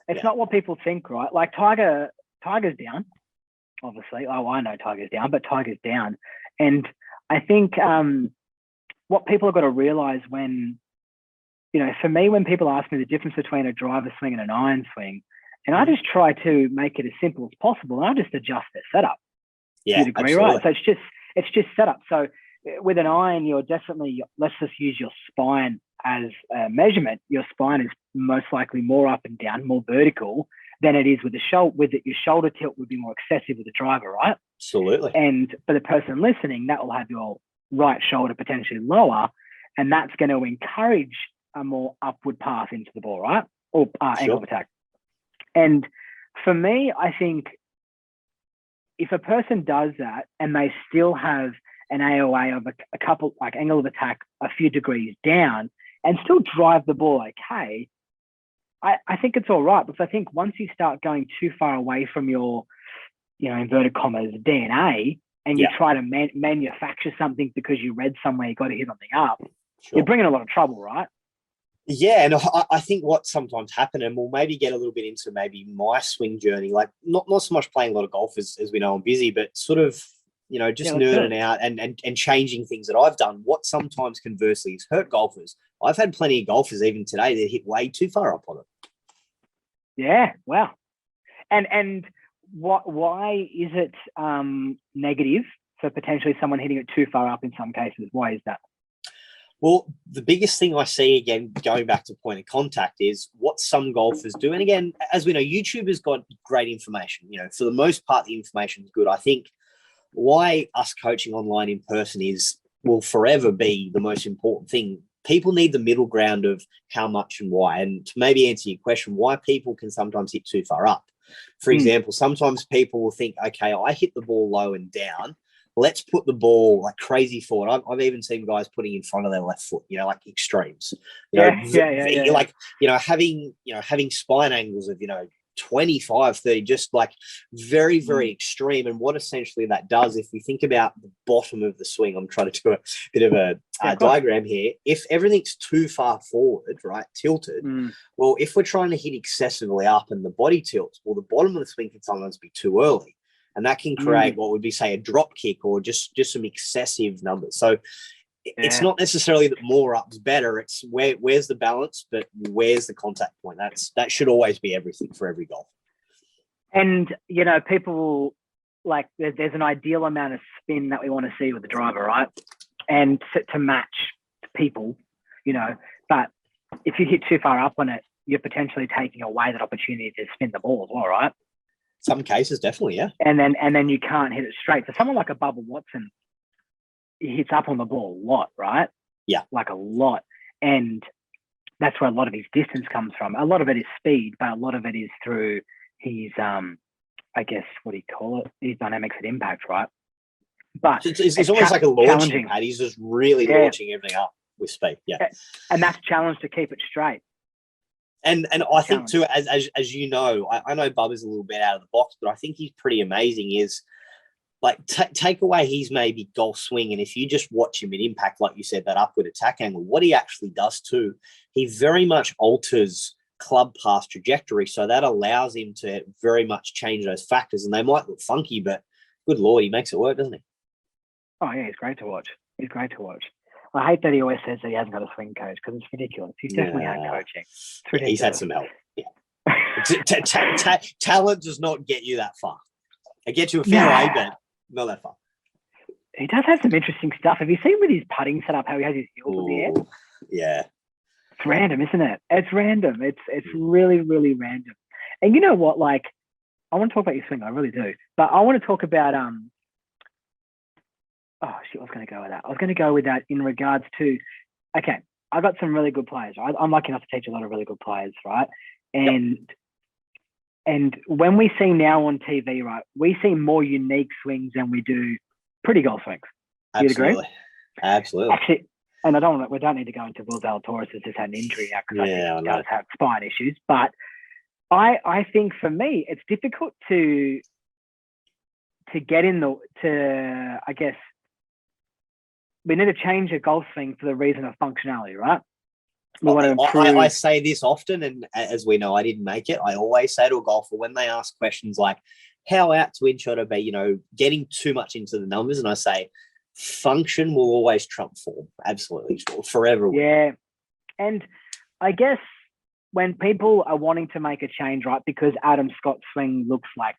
It's not what people think, right? Like Tiger's down, obviously. Oh, I know Tiger's down, but Tiger's down, and I think what people have got to realize when, for me, when people ask me the difference between a driver swing and an iron swing, and I just try to make it as simple as possible, and I just adjust their setup. Yeah, you'd agree, absolutely. right? So it's just setup. So with an iron, you're definitely, let's just use your spine as a measurement. Your spine is most likely more up and down, more vertical than it is with the shoulder. Your shoulder tilt would be more excessive with the driver, right? Absolutely. And for the person listening, that will have your right shoulder potentially lower, and that's going to encourage a more upward path into the ball, right? Or angle of attack. And for me, I think if a person does that and they still have an AOA of a couple, like angle of attack, a few degrees down, and still drive the ball okay, I think it's all right. Because I think once you start going too far away from your, inverted commas, DNA, and you try to manufacture something because you read somewhere you got to hit on the up, you're bringing a lot of trouble, right? Yeah, and I think what sometimes happens, and we'll maybe get a little bit into maybe my swing journey, like not so much playing a lot of golf as we know I'm busy, but sort of, just nerding out and changing things that I've done. What sometimes conversely has hurt golfers. I've had plenty of golfers even today that hit way too far up on it. Yeah, wow. And why is it negative for potentially someone hitting it too far up in some cases? Why is that? Well, the biggest thing I see, again, going back to point of contact, is what some golfers do. And again, as we know, YouTube has got great information. For the most part, the information is good. I think why us coaching online in person will forever be the most important thing people need the middle ground of how much and why. And to maybe answer your question, why people can sometimes hit too far up. For example, sometimes people will think, okay, I hit the ball low and down. Let's put the ball like crazy forward. I've even seen guys putting in front of their left foot, like extremes. Like, having spine angles of, 25, 30, just like very, very extreme. And what essentially that does, if we think about the bottom of the swing, I'm trying to do a bit of a diagram here. If everything's too far forward, right, tilted, well, if we're trying to hit excessively up and the body tilts, well, the bottom of the swing can sometimes be too early. And that can create what would be, say, a drop kick or just some excessive numbers. So it's not necessarily that more up's better. It's where's the balance, but where's the contact point? That should always be everything for every golf. And, people will, like, there's an ideal amount of spin that we want to see with the driver, right? And to match people, but if you hit too far up on it, you're potentially taking away that opportunity to spin the ball as well, right? Some cases, definitely, yeah. And then you can't hit it straight. So someone like a Bubba Watson, he hits up on the ball a lot, right? Yeah. Like a lot. And that's where a lot of his distance comes from. A lot of it is speed, but a lot of it is through his, I guess, what do you call it? His dynamics at impact, right? But it's almost like a launching pad. He's just really launching everything up with speed. Yeah. And that's challenge to keep it straight. And I think too, as you know, I know Bubba's a little bit out of the box, but I think he's pretty amazing. Is like take away his maybe golf swing, and if you just watch him at impact, like you said, that upward attack angle, what he actually does too, he very much alters club path trajectory, so that allows him to very much change those factors. And they might look funky, but good Lord, he makes it work, doesn't he? Oh yeah, he's great to watch. He's great to watch. I hate that he always says that he hasn't got a swing coach because it's ridiculous. He's definitely had coaching. Yeah, he's had some help. Yeah. Talent does not get you that far. It gets you a fairway, but not that far. He does have some interesting stuff. Have you seen with his putting setup how he has his heels in the air? Yeah. It's random, isn't it? It's random. It's really, really random. And you know what? Like, I want to talk about your swing. I really do. But I want to talk about oh, shit, I was going to go with that. I was going to go with that in regards to, okay, I got some really good players, right? I'm lucky enough to teach a lot of really good players, right? And when we see now on TV, right, we see more unique swings than we do pretty golf swings. Do you agree? Absolutely. Actually, and we don't need to go into Will Zalatoris has just had an injury now because I think he does have spine issues. But I think for me, it's difficult to get I guess, we need to change a golf swing for the reason of functionality, right? I say this often, and as we know, I didn't make it. I always say to a golfer when they ask questions like, how out to in should I be, getting too much into the numbers, and I say, function will always trump form. Absolutely. Forever. Yeah. And I guess when people are wanting to make a change, right, because Adam Scott's swing looks like,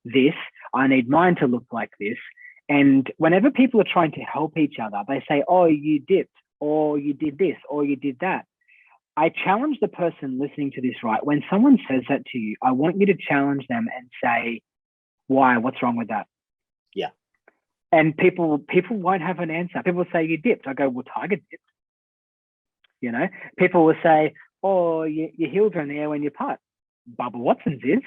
this, I need mine to look like this. And whenever people are trying to help each other, they say, oh, you dipped, or you did this, or you did that. I challenge the person listening to this, right? When someone says that to you, I want you to challenge them and say, why? What's wrong with that? Yeah. And people won't have an answer. People will say, you dipped. I go, well, Tiger dipped. People will say, oh, your heels are in the air when you putt. Bubba Watson's is.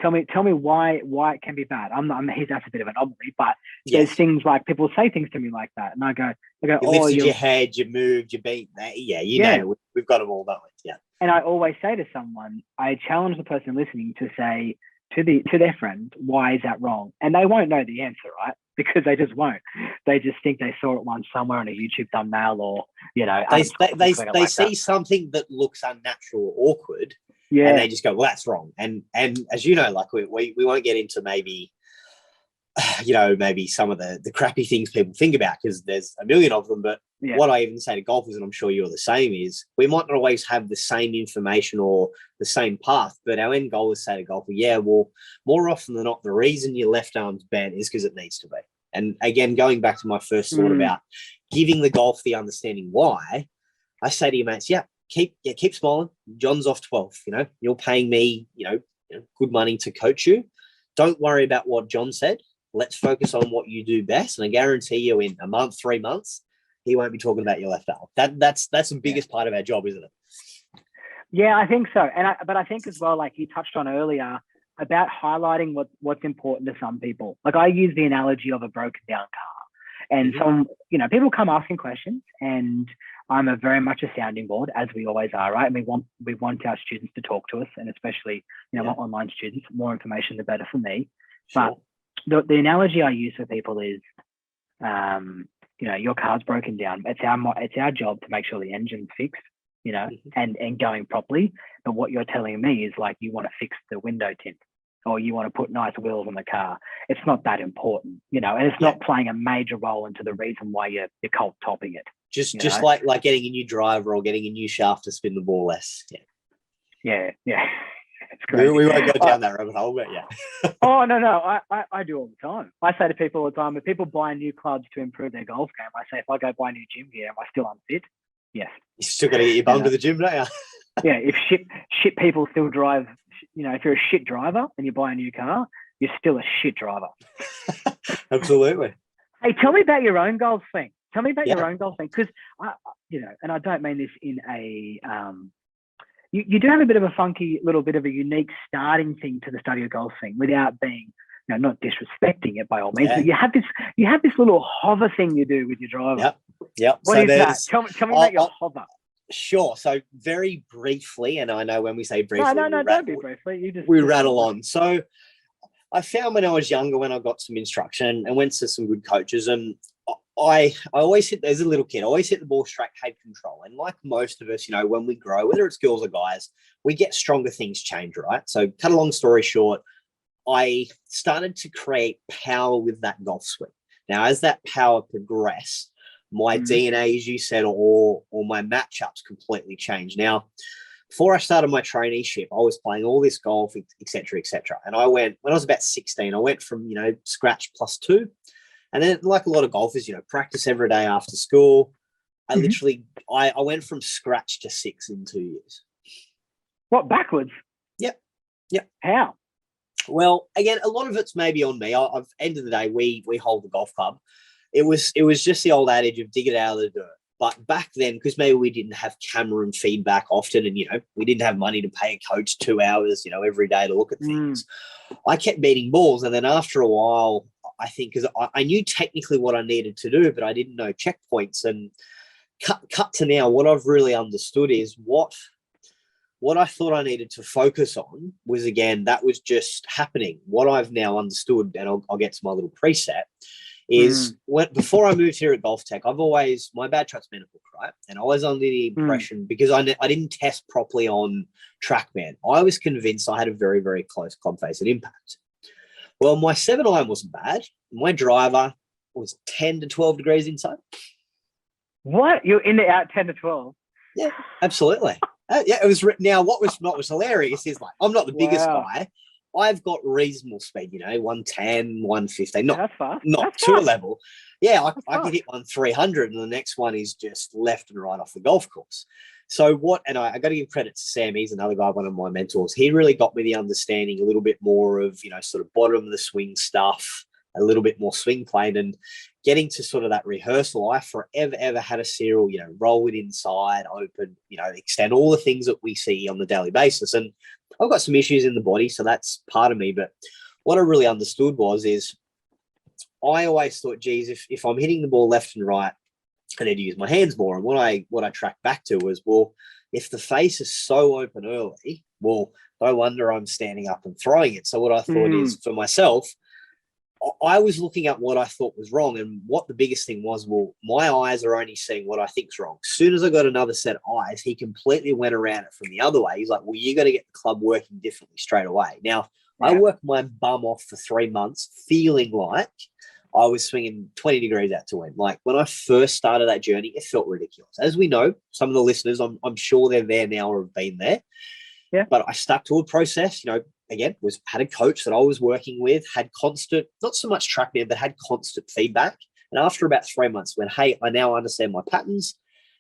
Tell me why it can be bad. That's a bit of an anomaly, but there's things like people say things to me like that, and I go, you lifted your head, you moved, you beat that. Yeah, know, we've got them all that way. Yeah. And I always say to someone, I challenge the person listening to say to their friend, why is that wrong? And they won't know the answer, right? Because they just won't. They just think they saw it once somewhere on a YouTube thumbnail, or they see something that looks unnatural or awkward. Yeah. And they just go, well, that's wrong. And as you know, like we won't get into maybe some of the crappy things people think about, because there's a million of them. But what I even say to golfers, and I'm sure you're the same, is we might not always have the same information or the same path, but our end goal is say to golfer, well, more often than not, the reason your left arm's bent is because it needs to be. And again, going back to my first thought about giving the golf the understanding why, I say to your mates, keep smiling. John's off 12th. You're paying me, good money to coach you. Don't worry about what John said. Let's focus on what you do best. And I guarantee you in a month, 3 months, he won't be talking about your left arm. That's the biggest part of our job, isn't it? Yeah, I think so. But I think as well, like you touched on earlier, about highlighting what's important to some people. Like I use the analogy of a broken down car, and some, people come asking questions, and I'm very much a sounding board, as we always are, right? And we want our students to talk to us, and especially my online students. More information, the better for me. Sure. But the analogy I use for people is, your car's broken down. It's our job to make sure the engine's fixed, and going properly. But what you're telling me is like you want to fix the window tint, or you want to put nice wheels on the car. It's not that important, and it's not playing a major role into the reason why you're cold topping it. Just like getting a new driver or getting a new shaft to spin the ball less. Yeah. It's great. We won't go down that rabbit hole, but yeah. Oh, no. I do all the time. I say to people all the time, if people buy new clubs to improve their golf game, I say, if I go buy new gym gear, am I still unfit? Yes. You still got to get your bum to the gym, don't you? Yeah, if shit people still drive, if you're a shit driver and you buy a new car, you're still a shit driver. Absolutely. Hey, tell me about your own golf thing. Tell me about your own golf thing, because and I don't mean this in a you do have a bit of a funky, little bit of a unique starting thing to the study of golf thing, without being not disrespecting it by all means. But you have this little hover thing you do with your driver. Yep. What is that? Tell me about your hover. Sure. So very briefly, and I know when we say briefly, no, don't be briefly. We rattle on. So I found when I was younger, when I got some instruction and went to some good coaches, and I always hit, as a little kid, I always hit the ball straight head control. And like most of us, when we grow, whether it's girls or guys, we get stronger, things change, right? So cut a long story short, I started to create power with that golf swing. Now, as that power progressed, my DNA, as you said, or my matchups completely changed. Now, before I started my traineeship, I was playing all this golf, et cetera, et cetera. And when I was about 16, I went from, scratch +2. And then, like a lot of golfers, practice every day after school. I literally, I went from scratch to 6 in 2 years. What, backwards? Yep. How? Well, again, a lot of it's maybe on me. I've end of the day, we hold the golf club. It was just the old adage of dig it out of the dirt. But back then, because maybe we didn't have camera and feedback often, and we didn't have money to pay a coach 2 hours, every day to look at things, I kept beating balls. And then after a while, I think, because I knew technically what I needed to do, but I didn't know checkpoints. And cut to now, what I've really understood is what I thought I needed to focus on was, again, that was just happening. What I've now understood, and I'll get to my little preset, is before I moved here at Golf Tech, my bad shot's been a hook, right? And I was under the impression, because I didn't test properly on TrackMan, I was convinced I had a very, very close club face at impact. Well, my 7-iron wasn't bad. My driver was 10 to 12 degrees inside. What? You're in the out 10 to 12? Yeah, absolutely. It was. Now, what was hilarious is, like, I'm not the biggest guy. I've got reasonable speed, 110, 115, not to a level. Yeah, I can hit one 300, and the next one is just left and right off the golf course. So I got to give credit to Sam. He's another guy, one of my mentors. He really got me the understanding a little bit more of, sort of bottom of the swing stuff, a little bit more swing plane, and getting to sort of that rehearsal. I forever, ever had a serial, roll it inside, open, extend, all the things that we see on the daily basis. And I've got some issues in the body, so that's part of me. But what I really understood is I always thought, geez, if I'm hitting the ball left and right, I need to use my hands more. And what I tracked back to was, well, if the face is so open early, well, no wonder I'm standing up and throwing it. So what I thought is, for myself, I was looking at what I thought was wrong, and what the biggest thing was, well, my eyes are only seeing what I think's wrong. As soon as I got another set of eyes, he completely went around it from the other way. He's like, well, you got to get the club working differently straight away. Now, I worked my bum off for 3 months, feeling like I was swinging 20 degrees out to wind. Like, when I first started that journey, it felt ridiculous. As we know, some of the listeners, I'm sure they're there now or have been there. Yeah. But I stuck to a process, again, had a coach that I was working with, had constant, not so much TrackMan, but had constant feedback. And after about 3 months, went, hey, I now understand my patterns.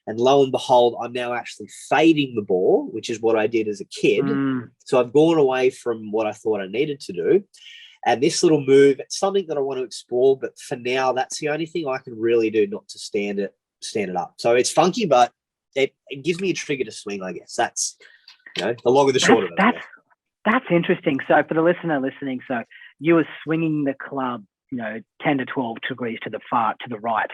And lo and behold, I'm now actually fading the ball, which is what I did as a kid. So I've gone away from what I thought I needed to do. And this little move, it's something that I want to explore. But for now, that's the only thing I can really do not to stand it stand it up. So it's funky, but it gives me a trigger to swing, I guess. That's, the long and the short of it. That's interesting. So for the listener listening, so you were swinging the club, 10 to 12 degrees to the right.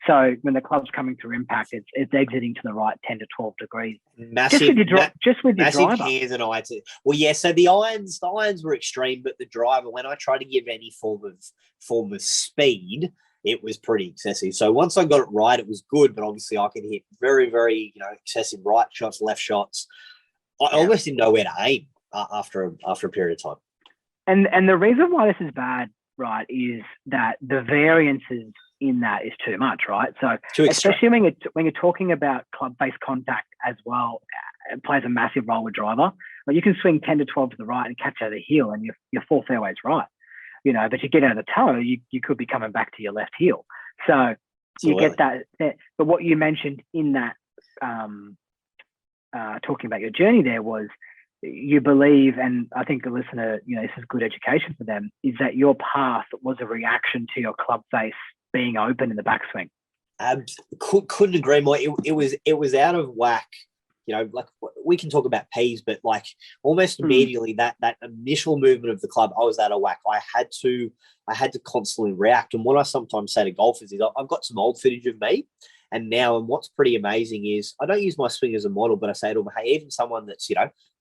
So when the club's coming through impact, it's exiting to the right 10 to 12 degrees. Massive, just with your massive driver. hands and irons. Well, yeah. So the irons were extreme, but the driver, when I tried to give any form of speed, it was pretty excessive. So once I got it right, it was good. But obviously, I could hit very, very excessive right shots, left shots. I almost didn't know where to aim after a period of time. And the reason why this is bad, right, is that the variances in that is too much, right? So especially when you're talking about club face contact as well, it plays a massive role with driver. Like you can swing 10 to 12 to the right and catch out of the heel, and your full fairway's right, but you get out of the toe, you could be coming back to your left heel. So you get that. But what you mentioned in that, talking about your journey there, was you believe, and I think the listener, this is good education for them, is that your path was a reaction to your club face being open in the backswing. Couldn't agree more. It was out of whack. Like we can talk about P's, but like almost immediately that initial movement of the club, I was out of whack. I had to constantly react. And what I sometimes say to golfers is I've got some old footage of me. And what's pretty amazing is I don't use my swing as a model, but I say to them, hey, even someone that's,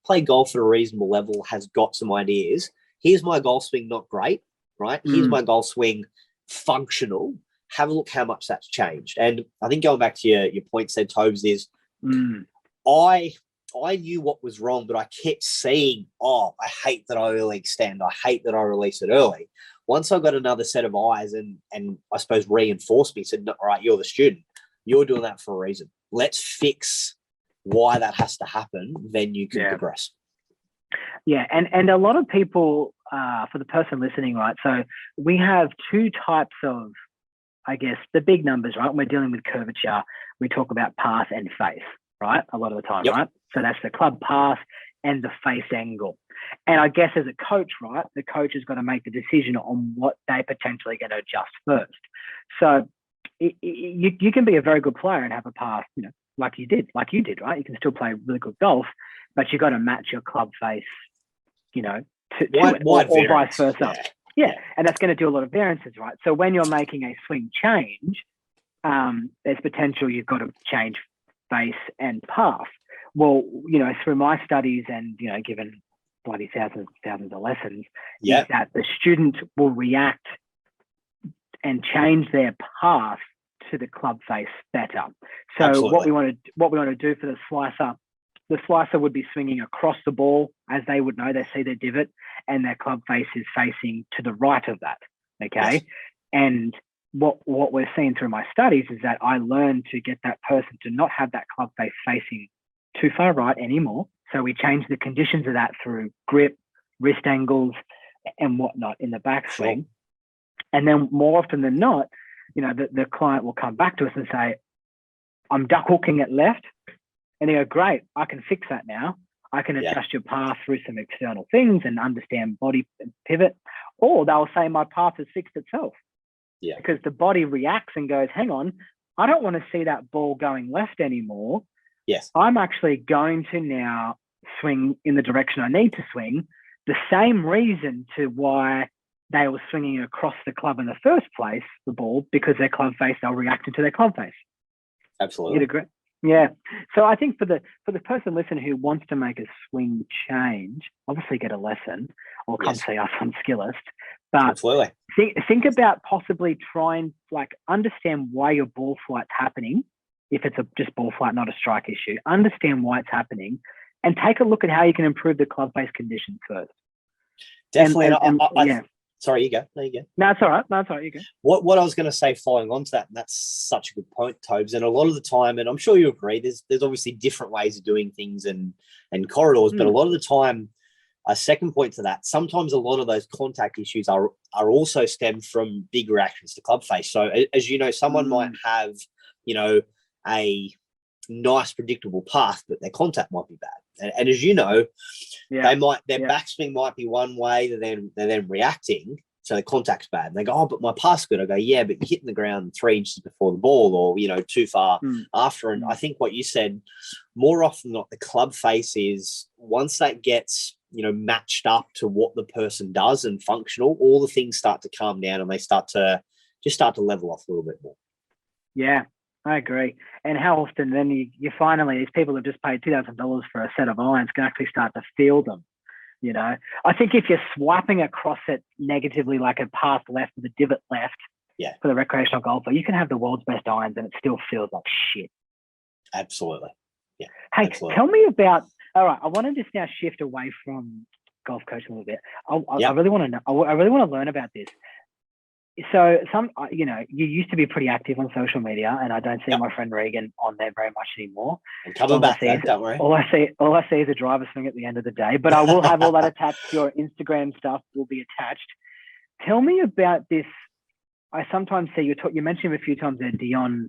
played golf at a reasonable level has got some ideas. Here's my golf swing, not great, right? Here's my golf swing, functional. Have a look how much that's changed. And I think going back to your point said, Tobes, is I knew what was wrong, but I kept seeing, I hate that I early extend. I hate that I release it early. Once I got another set of eyes and I suppose reinforced me, said, no, all right, you're the student. You're doing that for a reason. Let's fix why that has to happen. Then you can progress. Yeah. And a lot of people, for the person listening, right? So we have two types of, I guess, the big numbers, right? When we're dealing with curvature, we talk about path and face, right? A lot of the time, right? So that's the club path and the face angle. And I guess as a coach, right, the coach has got to make the decision on what they potentially going to adjust first. So you can be a very good player and have a path, like you did, right? You can still play really good golf, but you got to match your club face, to it, or vice versa. Yeah. And that's going to do a lot of variances, right? So when you're making a swing change, there's potential you've got to change face and path. Well, through my studies and, given bloody thousands of lessons, is that the student will react and change their path to the club face better. So what we want to do for the slicer would be swinging across the ball, as they would know. They see their divot and their club face is facing to the right of that. Okay. Yes. And what we're seeing through my studies is that I learned to get that person to not have that club face facing too far right anymore. So we change the conditions of that through grip, wrist angles, and whatnot in the backswing. Sure. And then more often than not, the client will come back to us and say, I'm duck hooking it left. And they go, great, I can fix that now. I can adjust your path through some external things and understand body and pivot. Or they'll say my path has fixed itself. Yeah. Because the body reacts and goes, hang on, I don't want to see that ball going left anymore. Yes. I'm actually going to now swing in the direction I need to swing. The same reason to why they were swinging across the club in the first place, the ball, because their club face, they'll react to their club face. Absolutely. You'd agree? Yeah. So I think for the person listening who wants to make a swing change, obviously get a lesson or come see us on Skillist. But absolutely. Think about possibly trying, understand why your ball flight's happening. If it's just ball flight, not a strike issue, understand why it's happening and take a look at how you can improve the club face conditions first. Definitely. Sorry, you go. There you go. No, it's all right. You go. What I was going to say following on to that, and that's such a good point, Tobes, and a lot of the time, and I'm sure you agree, there's obviously different ways of doing things and corridors, but a lot of the time, a second point to that, sometimes a lot of those contact issues are also stemmed from big reactions to club face. So as you know, someone might have, a nice predictable path, but their contact might be bad. And as you know, their backswing might be one way, they're then reacting. So the contact's bad. And they go, oh, but my pass good. I go, yeah, but you're hitting the ground 3 inches before the ball, or, you know, too far after. And I think what you said, more often than not, the club face is once that gets, you know, matched up to what the person does and functional, all the things start to calm down and they start to level off a little bit more. Yeah, I agree. And how often then you finally, these people have just paid $2,000 for a set of irons can actually start to feel them. You know, I think if you're swiping across it negatively, like a pass left with a divot left for the recreational golfer, you can have the world's best irons and it still feels like shit. Absolutely. Yeah. Hey, absolutely. Tell me about, all right, I want to just now shift away from golf coaching a little bit. I really want to know, I really want to learn about this. So you know, you used to be pretty active on social media, and I don't see my friend Regan on there very much anymore. I'm coming back, don't worry. All I see is a driver swing at the end of the day, but I will have all that attached. Your Instagram stuff will be attached. Tell me about this. I sometimes see you mentioned him a few times there, Dion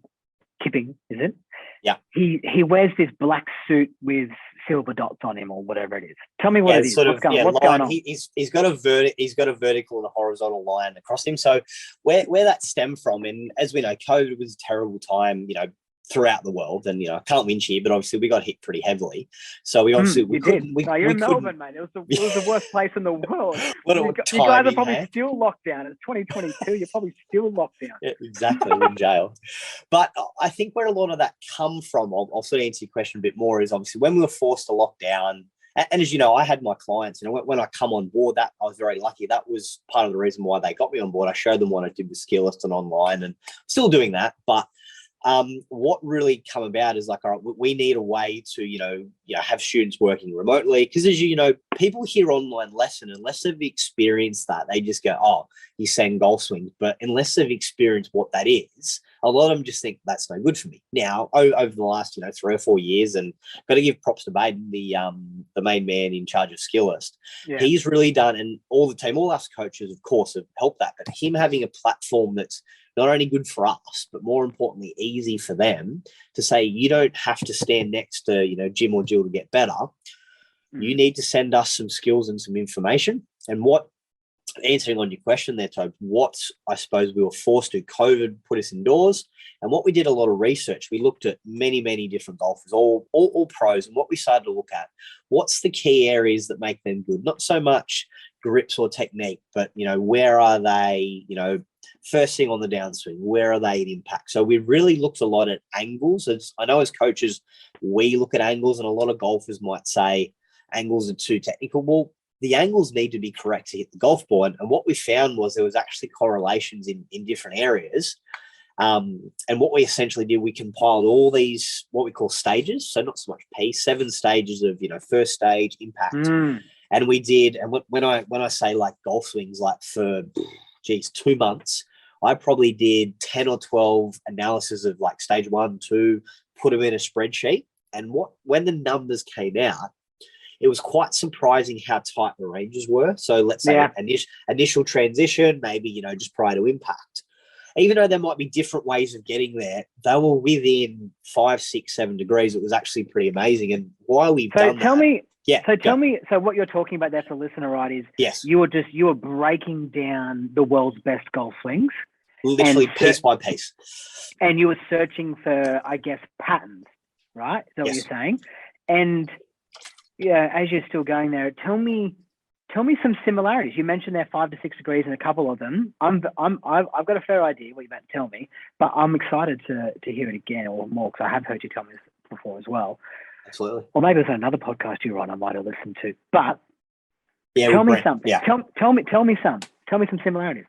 Kipping, is it? Yeah. He wears this black suit with silver dots on him or whatever it is. Tell me what it is. What's going on? He's got a vertical and a horizontal line across him. So where that stemmed from, and as we know, COVID was a terrible time, you know, throughout the world, and you know, I can't whinge here, but obviously we got hit pretty heavily. So we obviously you're in Melbourne, mate. It was the worst place in the world. You guys are probably still locked down. It's 2022. You're probably still locked down. Yeah, exactly. We're in jail. But I think where a lot of that come from, I'll sort of answer your question a bit more, is obviously when we were forced to lock down. And as you know, I had my clients, you know, when I come on board, that I was very lucky. That was part of the reason why they got me on board. I showed them what I did with Skillist and online, and still doing that. But what really come about is like, all right, we need a way to, you know, have students working remotely. Because as you know, people hear online lesson, unless they've experienced that, they just go, oh, he's saying golf swings. But unless they've experienced what that is, a lot of them just think that's no good for me. Now, over the last, you know, 3 or 4 years, and got to give props to Baden, the main man in charge of Skillist. Yeah. He's really done, and all the team, all us coaches, of course, have helped that. But him having a platform that's not only good for us, but more importantly, easy for them to say, you don't have to stand next to, you know, Jim or Jill to get better. You need to send us some skills and some information. And answering on your question there, Tobe, what I suppose we were forced to, COVID put us indoors. And what we did a lot of research, we looked at many, many different golfers, all pros. And what we started to look at, what's the key areas that make them good? Not so much grips or technique, but, you know, where are they, you know, first thing on the downswing, where are they in impact? So we really looked a lot at angles. As I know as coaches, we look at angles, and a lot of golfers might say angles are too technical. Well, the angles need to be correct to hit the golf ball. And what we found was there was actually correlations in different areas. And what we essentially did, we compiled all these, what we call stages. So not so much P, 7 stages of, you know, first stage, impact. And we did, and when I say like golf swings, like for, 2 months, I probably did 10 or 12 analysis of like stage 1, 2, put them in a spreadsheet. And when the numbers came out, it was quite surprising how tight the ranges were. So let's say initial transition, maybe, you know, just prior to impact. Even though there might be different ways of getting there, they were within 5, 6, 7 degrees. It was actually pretty amazing. And why we've done that. Tell me, so what you're talking about there for listener, right, is you were breaking down the world's best golf swings. Literally piece by piece. And you were searching for, I guess, patterns, right? Is that what you're saying? And yeah, as you're still going there, tell me some similarities. You mentioned there 5 to 6 degrees in a couple of them. I've got a fair idea what you're about to tell me, but I'm excited to hear it again or more, because I have heard you tell me this before as well. Absolutely. Or maybe there's another podcast you were on I might have listened to. But tell me something. Yeah. Tell me some. Tell me some similarities.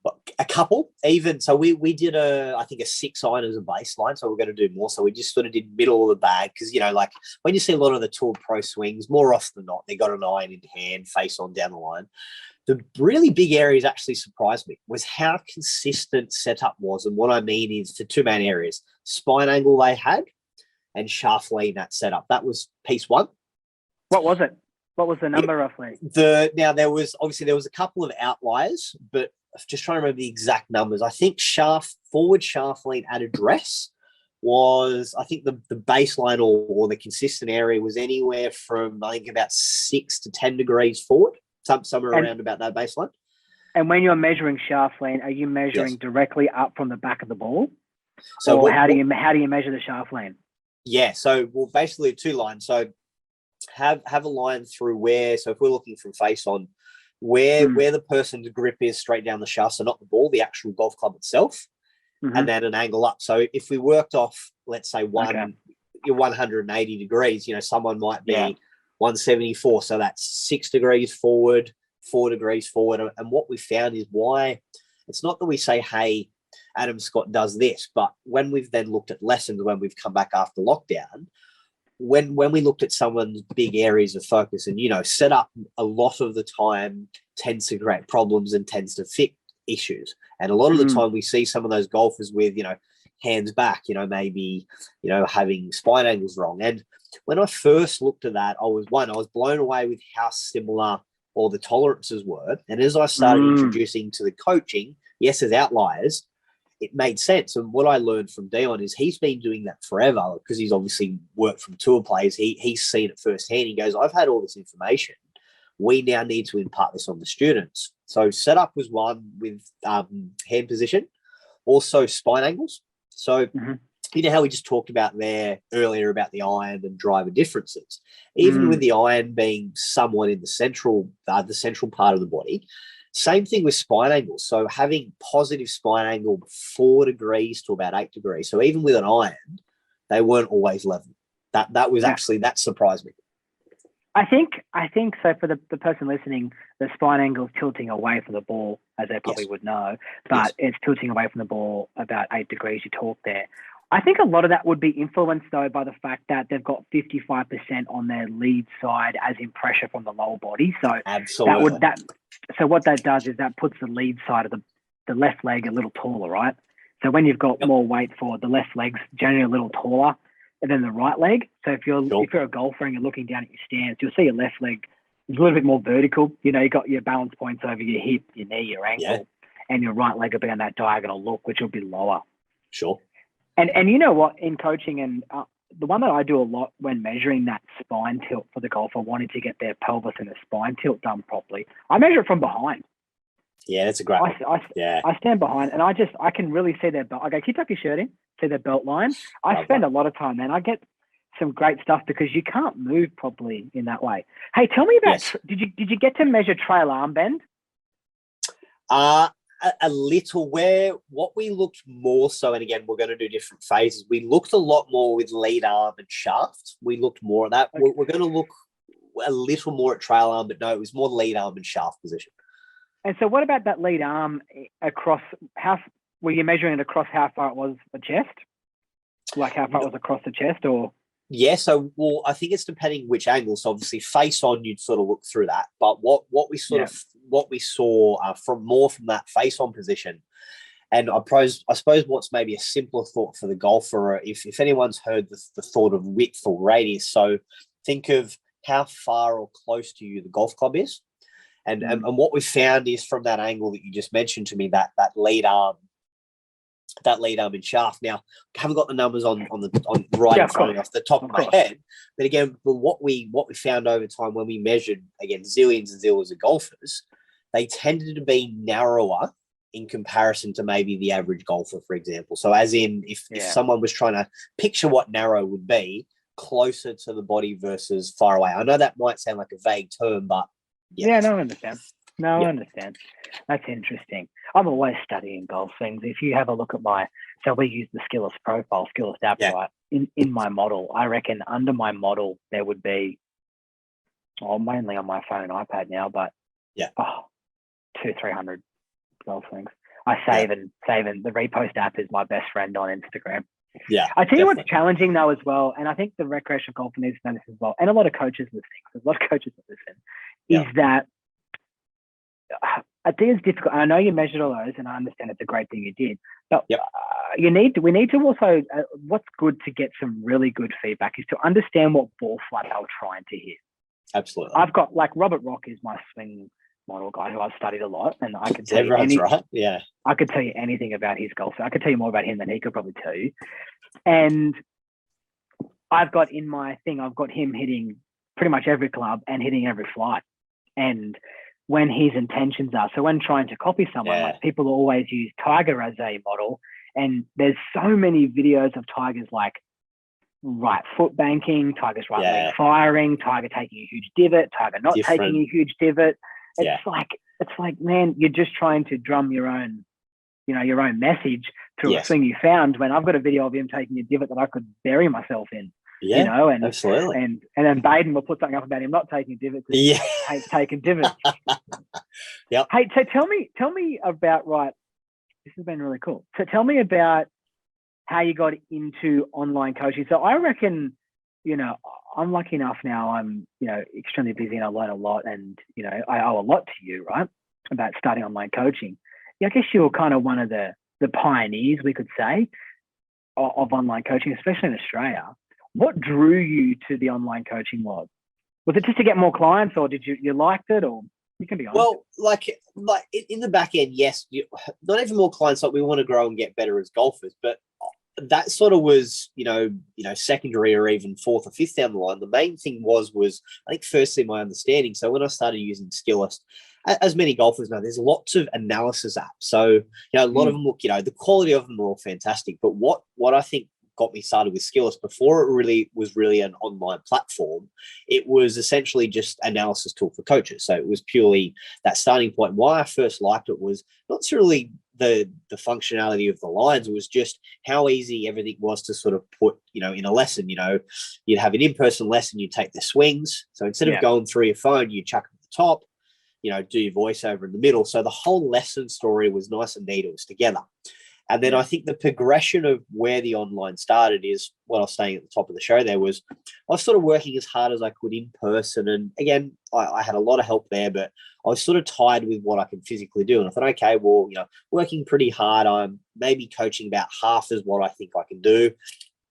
Well, a couple, even. So we did I think a 6 iron as a baseline. So we're going to do more. So we just sort of did middle of the bag, because, you know, like when you see a lot of the Tour Pro swings, more often than not, they got an iron in hand, face on down the line. The really big areas actually surprised me was how consistent setup was. And what I mean is the 2 main areas, spine angle they had and shaft lean that setup. That was piece 1. What was it? What was the number roughly? Now there was a couple of outliers, but I'm just trying to remember the exact numbers. I think forward shaft lean at address was, I think the baseline or the consistent area was anywhere from, I think, about 6 to 10 degrees forward, somewhere around about that baseline. And when you're measuring shaft lean, are you measuring directly up from the back of the ball? So or how do you measure the shaft lean? Yeah. So basically 2 lines. So have a line through where. So if we're looking from face on, where the person's grip is straight down the shaft, so not the ball, the actual golf club itself, and then an angle up. So if we worked off, let's say you're 180 degrees, someone might be 174. So that's 6 degrees forward, 4 degrees forward. And what we found is why it's not that we say, hey, Adam Scott does this, but when we've then looked at lessons, when we've come back after lockdown, when we looked at someone's big areas of focus and, set up a lot of the time tends to create problems and tends to fix issues. And a lot of the time we see some of those golfers with, hands back, maybe, having spine angles wrong. And when I first looked at that, I was blown away with how similar all the tolerances were. And as I started introducing to the coaching, yes, as outliers, it made sense. And what I learned from Dion is he's been doing that forever because he's obviously worked from tour players. He's seen it firsthand. He goes, I've had all this information. We now need to impart this on the students. So setup was one with hand position, also spine angles. So you know how we just talked about there earlier about the iron and driver differences, even with the iron being somewhat in the central part of the body. Same thing with spine angles. So having positive spine angle 4 degrees to about 8 degrees. So even with an iron, they weren't always level. That was actually, that surprised me. I think so. For the person listening, the spine angle is tilting away from the ball, as they probably would know, but it's tilting away from the ball about 8 degrees. You talk there. I think a lot of that would be influenced, though, by the fact that they've got 55% on their lead side as in pressure from the lower body. So absolutely. So what that does is that puts the lead side of the left leg a little taller, right? So when you've got more weight forward, the left leg's generally a little taller than the right leg. So if you're a golfer and you're looking down at your stance, you'll see your left leg is a little bit more vertical. You got your balance points over your hip, your knee, your ankle, and your right leg will be on that diagonal look, which will be lower. Sure. And you know what, in coaching, and the one that I do a lot when measuring that spine tilt for the golfer wanting to get their pelvis and the spine tilt done properly, I measure it from behind. Yeah, that's a great one. I stand behind and I can really see their belt. I go, can you tuck your shirt in? See their belt line? I spend a lot of time, man. I get some great stuff because you can't move properly in that way. Hey, tell me about, did you get to measure trail arm bend? A little. What we looked more so, and again, we're going to do different phases. We looked a lot more with lead arm and shaft. We looked more at that. Okay. We're going to look a little more at trail arm, but no, it was more lead arm and shaft position. And so what about that lead arm across, were you measuring it across how far it was the chest? Like how far it was across the chest or? Yeah, so I think it's depending which angle. So obviously face on, you'd sort of look through that. But what we saw from that face on position, and I suppose what's maybe a simpler thought for the golfer, if anyone's heard the thought of width or radius. So think of how far or close to you the golf club is, and what we found is from that angle that you just mentioned to me, that lead arm and shaft. Now, I haven't got the numbers on right in front of me off the top of my head, but again, what we found over time when we measured again zillions and zillions of golfers, they tended to be narrower in comparison to maybe the average golfer, for example. So, as in, if someone was trying to picture what narrow would be, closer to the body versus far away. I know that might sound like a vague term, but I understand. I understand. That's interesting. I'm always studying golf things. If you have a look at so we use the Skillest profile, Skillest app, right? In my model, I reckon under my model, there would be, mainly on my phone, iPad now, but 200-300 golf things. I save and the repost app is my best friend on Instagram. Yeah. I tell you what's challenging though as well, and I think the recreational golfer needs to know this as well, and a lot of coaches listening, because a lot of coaches that listen, is that I think it's difficult. I know you measured all those, and I understand it's a great thing you did. But we need to also, what's good to get some really good feedback is to understand what ball flight they were trying to hit. Absolutely. I've got, like, Robert Rock is my swing model guy who I've studied a lot, and I could tell I could tell you anything about his golf. I could tell you more about him than he could probably tell you. And I've got him hitting pretty much every club and hitting every flight. And when his intentions are. So when trying to copy someone, like people always use Tiger as a model. And there's so many videos of Tigers like right foot banking, Tiger's right leg firing, Tiger taking a huge divot, Tiger not taking a huge divot. It's like, man, you're just trying to drum your own, your own message through a swing you found, when I've got a video of him taking a divot that I could bury myself in. And absolutely. And then Baden will put something up about him not taking a divot. Taking divots. Hey, so tell me about, right, this has been really cool. So tell me about how you got into online coaching. So I reckon, I'm lucky enough now, I'm, extremely busy and I learn a lot, and, I owe a lot to you, right, about starting online coaching. I guess you were kind of one of the pioneers, we could say, of online coaching, especially in Australia. What drew you to the online coaching world? Was it just to get more clients, or did you liked it, or you can be honest? Well, like in the back end, yes, not even more clients. Like, we want to grow and get better as golfers, but that sort of was, secondary, or even fourth or fifth down the line. The main thing was I think firstly my understanding. So when I started using Skillest, as many golfers know, there's lots of analysis apps. So, a lot of them look, the quality of them are all fantastic. But what I think got me started with Skillest, before it really was an online platform, it was essentially just analysis tool for coaches. So it was purely that starting point. Why I first liked it was not necessarily the functionality of the lines. It was just how easy everything was to sort of put, in a lesson. You'd have an in-person lesson, you take the swings. So instead of going through your phone, you chuck at the top, do your voiceover in the middle. So the whole lesson story was nice and neat. It was together. And then I think the progression of where the online started is what I was saying at the top of the show there was, I was sort of working as hard as I could in person. And again, I had a lot of help there, but I was sort of tired with what I could physically do. And I thought, okay, well, working pretty hard, I'm maybe coaching about half as what I think I can do.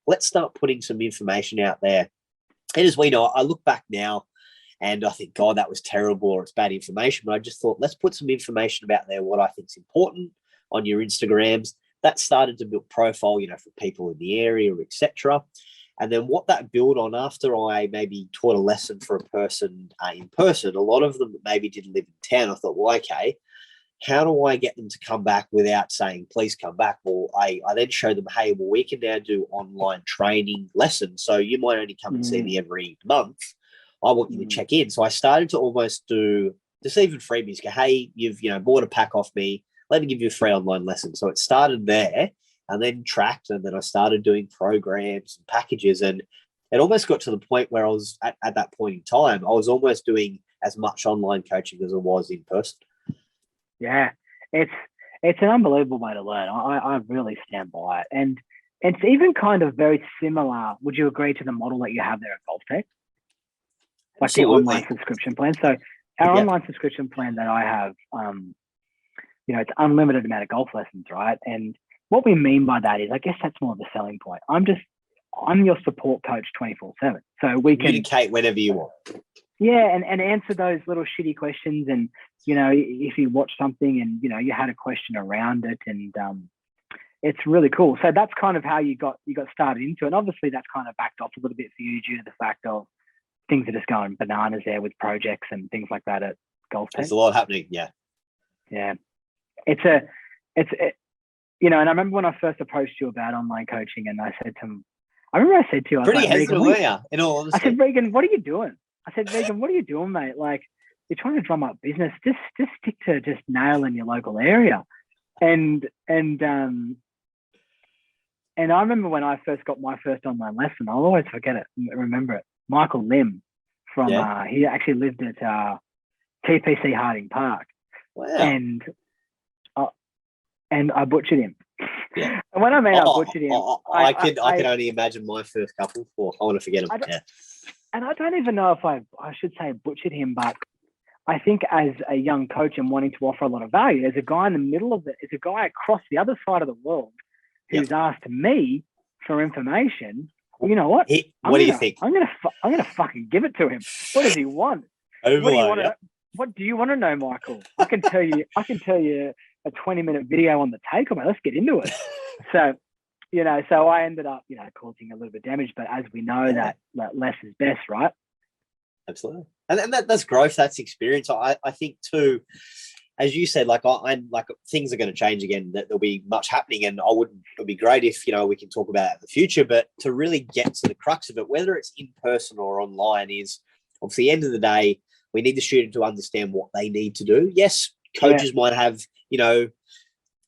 Let's start putting some information out there. And as we know, I look back now and I think, God, that was terrible, or it's bad information. But I just thought, let's put some information about there, what I think is important on your Instagrams. That started to build profile, for people in the area, etc. And then what that built on, after I maybe taught a lesson for a person in person, a lot of them maybe didn't live in town. I thought, well, okay, how do I get them to come back without saying, please come back? Well, I then showed them, hey, well, we can now do online training lessons. So you might only come and see me every month. I want you to check in. So I started to almost do just even freebies. Go, hey, you've bought a pack off me. Let me give you a free online lesson. So it started there and then tracked, and then I started doing programs and packages, and it almost got to the point where I was at that point in time, I was almost doing as much online coaching as I was in person. Yeah, it's an unbelievable way to learn. I really stand by it. And it's even kind of very similar, would you agree, to the model that you have there at Golf Tech? Like the online subscription plan. So our online subscription plan that I have, it's unlimited amount of golf lessons, right? And what we mean by that is, I guess that's more of the selling point. I'm your support coach 24/7. So we can communicate whenever you want. Yeah, and answer those little shitty questions. And, if you watch something and, you had a question around it, and it's really cool. So that's kind of how you got started into it. And obviously that's kind of backed off a little bit for you due to the fact of things are just going bananas there with projects and things like that at Golf Tech. There's a lot happening. Yeah. Yeah. And I remember when I first approached you about online coaching, and I said to him, pretty hesitant, were you? In all honesty. I said, Regan, what are you doing? What are you doing, mate? Like, you're trying to drum up business. Just stick to just nailing your local area. And I remember when I first got my first online lesson, I'll always remember it. Michael Lim from he actually lived at TPC Harding Park. Wow. And I butchered him. Yeah. And when I mean I butchered him, I can only imagine my first couple. I want to forget him. And I don't even know if I should say butchered him, but I think as a young coach and wanting to offer a lot of value, there's a guy in the middle of it. There's a guy across the other side of the world who's asked me for information. Well, you know what? What do you think? I'm gonna fucking give it to him. What does he want? What do you want to know, Michael? I can tell you a 20-minute video on the take, mate. Let's get into it. So I ended up, causing a little bit of damage, but as we know that less is best, right? Absolutely. And that's growth, that's experience. I think too, as you said, I'm like things are going to change again, that there'll be much happening, and it'd be great if, we can talk about it in the future, but to really get to the crux of it, whether it's in person or online, is obviously the end of the day, we need the student to understand what they need to do. Yes, coaches might have,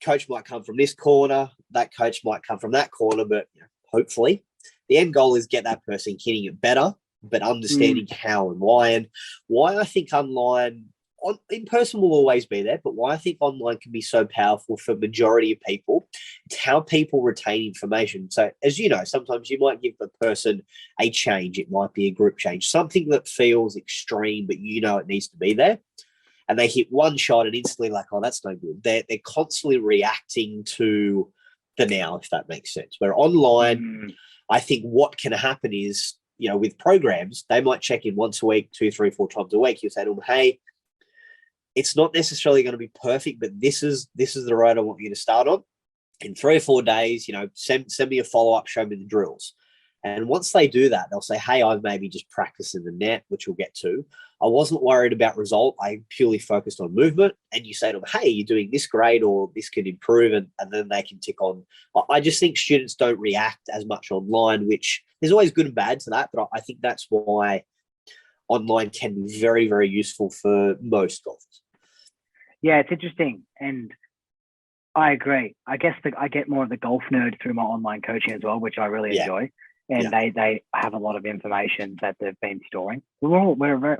coach might come from this corner, that coach might come from that corner, but hopefully the end goal is get that person hitting it better, but understanding how and why. And why I think in person will always be there, but why I think online can be so powerful for majority of people, it's how people retain information. So as you know, sometimes you might give the person a change. It might be a group change, something that feels extreme, but it needs to be there. And they hit one shot and instantly like, oh, that's no good. They're constantly reacting to the now, if that makes sense. Where online, I think what can happen is, with programs, they might check in once a week, 2, 3, 4 times a week. You say to them, hey, it's not necessarily going to be perfect, but this is the road I want you to start on. In 3 or 4 days, send me a follow-up, show me the drills. And once they do that, they'll say, hey, I've maybe just practiced in the net, which we'll get to. I wasn't worried about result. I purely focused on movement. And you say to them, hey, you're doing this great, or this could improve, and then they can tick on. I just think students don't react as much online, which there's always good and bad to that. But I think that's why online can be very, very useful for most golfers. Yeah, it's interesting. And I agree. I guess I get more of the golf nerd through my online coaching as well, which I really enjoy. And they have a lot of information that they've been storing. We're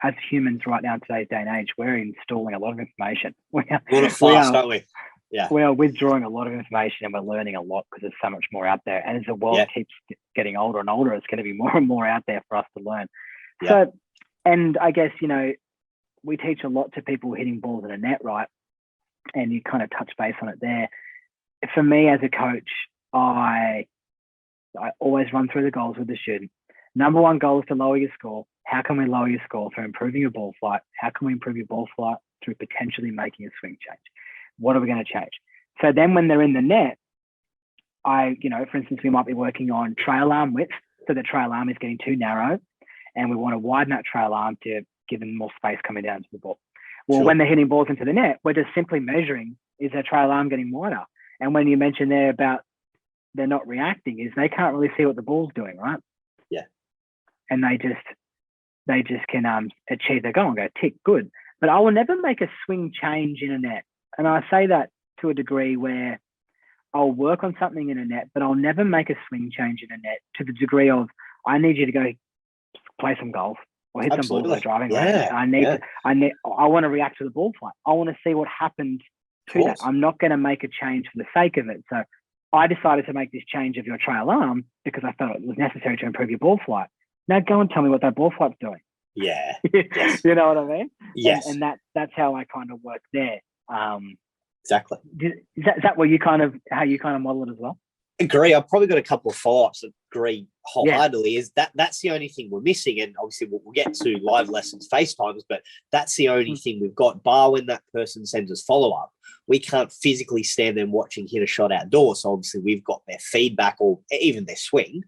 as humans right now in today's day and age, we're installing a lot of information. Don't we? Yeah. We are withdrawing a lot of information, and we're learning a lot because there's so much more out there. And as the world keeps getting older and older, it's going to be more and more out there for us to learn. Yeah. So, and I guess, we teach a lot to people hitting balls in a net, right? And you kind of touch base on it there. For me as a coach, I always run through the goals with the student. Number one goal is to lower your score. How can we lower your score? Through improving your ball flight. How can we improve your ball flight? Through potentially making a swing change. What are we going to change? So then when they're in the net, for instance, we might be working on trail arm width. So the trail arm is getting too narrow, and we want to widen that trail arm to give them more space coming down to the ball. Well, when they're hitting balls into the net, we're just simply measuring, is their trail arm getting wider? And when you mentioned there about they're not reacting, is they can't really see what the ball's doing, right? Yeah. And they just can achieve their goal and go, tick, good. But I will never make a swing change in a net. And I say that to a degree where I'll work on something in a net, but I'll never make a swing change in a net to the degree of, I need you to go play some golf or hit some balls by driving range. I want to react to the ball flight. I want to see what happened to that. I'm not going to make a change for the sake of it. So I decided to make this change of your trail arm because I felt it was necessary to improve your ball flight. Now go and tell me what that ball flight's doing. Yeah. Yes. You know what I mean? Yes. And that's how I kind of work there. Exactly. Is that what how you kind of model it as well? Agree. I've probably got a couple of follow-ups that agree wholeheartedly. Is that's the only thing we're missing. And obviously we'll get to live lessons, FaceTimes, but that's the only thing we've got, bar when that person sends us follow-up. We can't physically stand them watching hit a shot outdoors. So obviously we've got their feedback or even their swing.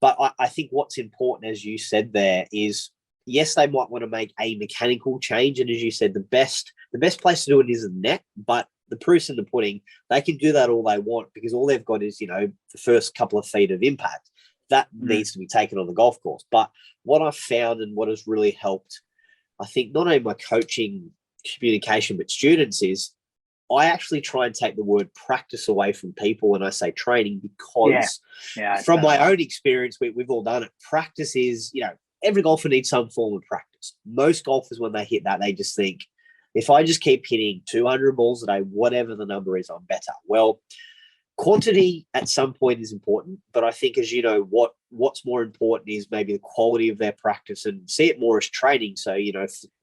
But I think what's important, as you said there, is yes, they might want to make a mechanical change. And as you said, the best place to do it is the net, but the proof's in the pudding. They can do that all they want because all they've got is, the first couple of feet of impact. That needs to be taken on the golf course. But what I've found and what has really helped, I think, not only my coaching communication, but students is I actually try and take the word practice away from people when I say training because from my own experience, we've all done it. Practice is, every golfer needs some form of practice. Most golfers, when they hit that, they just think, if I just keep hitting 200 balls a day, whatever the number is, I'm better. Well, quantity at some point is important, but I think, as you know, what's more important is maybe the quality of their practice and see it more as training. So,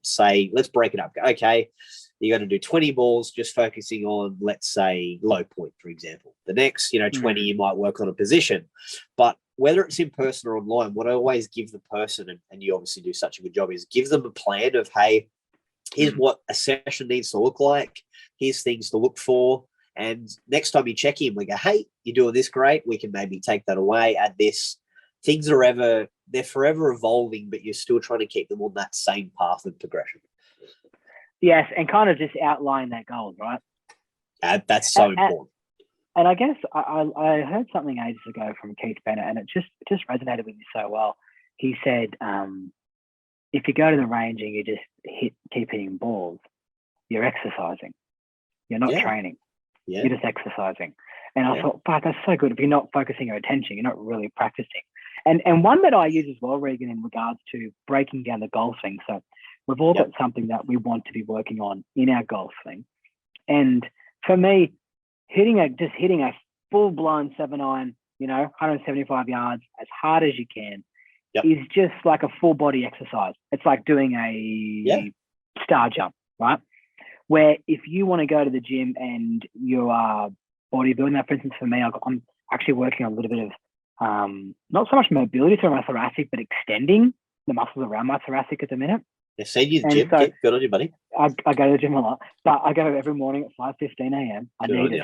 say, let's break it up. Okay, you're going to do 20 balls, just focusing on, let's say, low point, for example. The next, 20, you might work on a position. But whether it's in person or online, what I always give the person, and you obviously do such a good job, is give them a plan of, hey, here's what a session needs to look like. Here's things to look for. And next time you check in, we go, hey, you're doing this great. We can maybe take that away, add this. things they're forever evolving, but you're still trying to keep them on that same path of progression. Yes, and kind of just outline their goals, right? That's so important. And I guess I heard something ages ago from Keith Bennett, and it just resonated with me so well. He said, if you go to the range and you just keep hitting balls, you're exercising. You're not training. Yeah. You're just exercising. And I thought, but that's so good. If you're not focusing your attention, you're not really practicing. And one that I use as well, Regan, in regards to breaking down the golf swing. So we've all got something that we want to be working on in our golf swing. And for me, hitting a full-blown 7-iron, 175 yards as hard as you can is just like a full body exercise. It's like doing a star jump, right? Where if you want to go to the gym and you are bodybuilding, that, for instance, for me, I'm actually working on a little bit of not so much mobility through my thoracic, but extending the muscles around my thoracic at the minute. They send you to the gym. So good on you, buddy. I go to the gym a lot, but I go every morning at 5:15 a.m. I need it.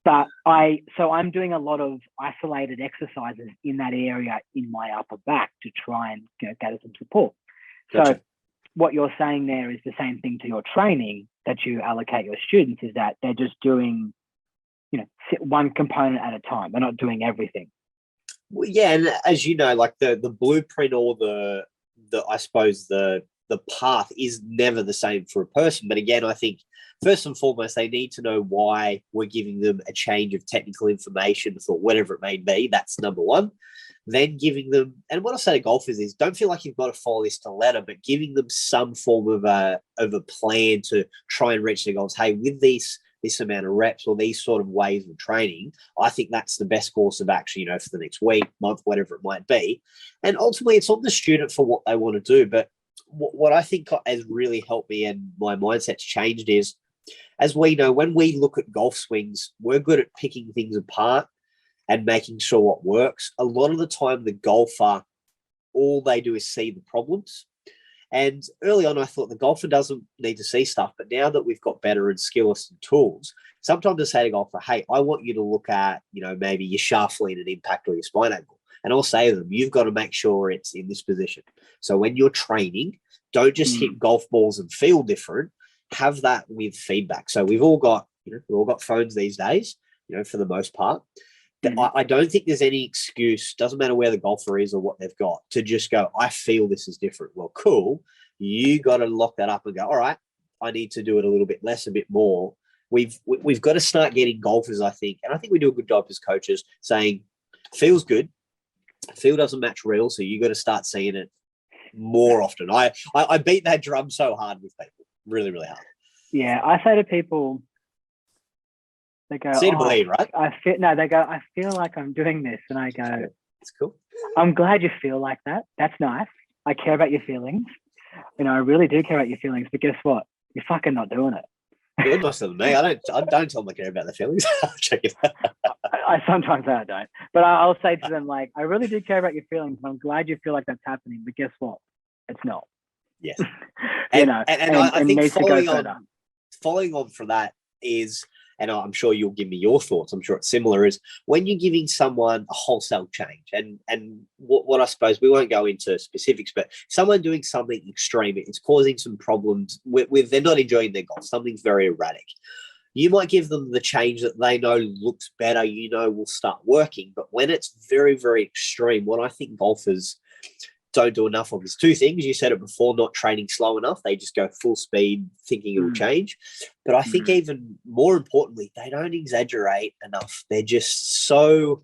But I'm doing a lot of isolated exercises in that area in my upper back to try and gather some support. Gotcha. So what you're saying there is the same thing to your training that you allocate your students, is that they're just doing, one component at a time. They're not doing everything. Well, yeah, and as you know, like the blueprint or the I suppose the path is never the same for a person. But again, I think first and foremost, they need to know why we're giving them a change of technical information for whatever it may be. That's number one. Then giving them, and what I say to golfers is, don't feel like you've got to follow this to letter, but giving them some form of a plan to try and reach their goals. Hey, with this amount of reps or these sort of ways of training, I think that's the best course of action, for the next week, month, whatever it might be. And ultimately, it's on the student for what they want to do. But what I think has really helped me and my mindset's changed is, as we know, when we look at golf swings, we're good at picking things apart and making sure what works. A lot of the time, the golfer, all they do is see the problems. And early on, I thought the golfer doesn't need to see stuff. But now that we've got better and skills and tools, sometimes I say to golfer, hey, I want you to look at, maybe your shaft lean and impact or your spine angle. And I'll say to them, you've got to make sure it's in this position. So when you're training, don't just hit golf balls and feel different. Have that with feedback. So we've all got phones these days, for the most part. I don't think there's any excuse, doesn't matter where the golfer is or what they've got, to just go, I feel this is different. Well, cool. You got to lock that up and go, all right, I need to do it a little bit less, a bit more. We've got to start getting golfers, I think, and I think we do a good job as coaches, saying, feels good. Feel doesn't match real, so you got to start seeing it more often. I beat that drum so hard with people, really, really hard. Yeah, I say to people, they go, see to believe, right? They go, I feel like I'm doing this. And I go, it's cool. I'm glad you feel like that. That's nice. I care about your feelings. I really do care about your feelings. But guess what? You're fucking not doing it. You're nicer than me. I don't tell them I care about their feelings. I'll check it out. I sometimes I don't. But I'll say to them, like, I really do care about your feelings. I'm glad you feel like that's happening. But guess what? It's not. Yes. And I think following on from that is, and I'm sure you'll give me your thoughts, I'm sure it's similar, is when you're giving someone a wholesale change, and what I suppose, we won't go into specifics, but someone doing something extreme, it's causing some problems with they're not enjoying their golf, something's very erratic. You might give them the change that they know looks better, will start working. But when it's very, very extreme, what I think golfers don't do enough of is two things. You said it before, not training slow enough. They just go full speed thinking it'll change. But I think even more importantly, they don't exaggerate enough. They're just so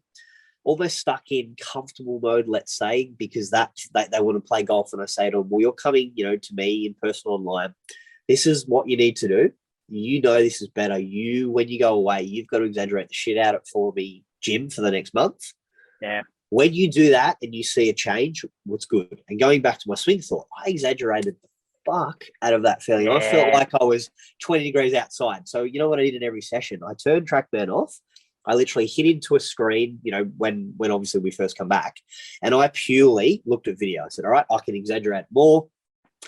almost stuck in comfortable mode, let's say, because they want to play golf. And I say to them, well, you're coming, to me in person online. This is what you need to do. This is better. When you go away, you've got to exaggerate the shit out of it for me, Jim, for the next month. Yeah. When you do that and you see a change, what's good? And going back to my swing thought, I exaggerated the fuck out of that feeling. Yeah. I felt like I was 20 degrees outside. So you know what I did in every session? I turned TrackMan off. I literally hit into a screen, when obviously we first come back, and I purely looked at video. I said, all right, I can exaggerate more.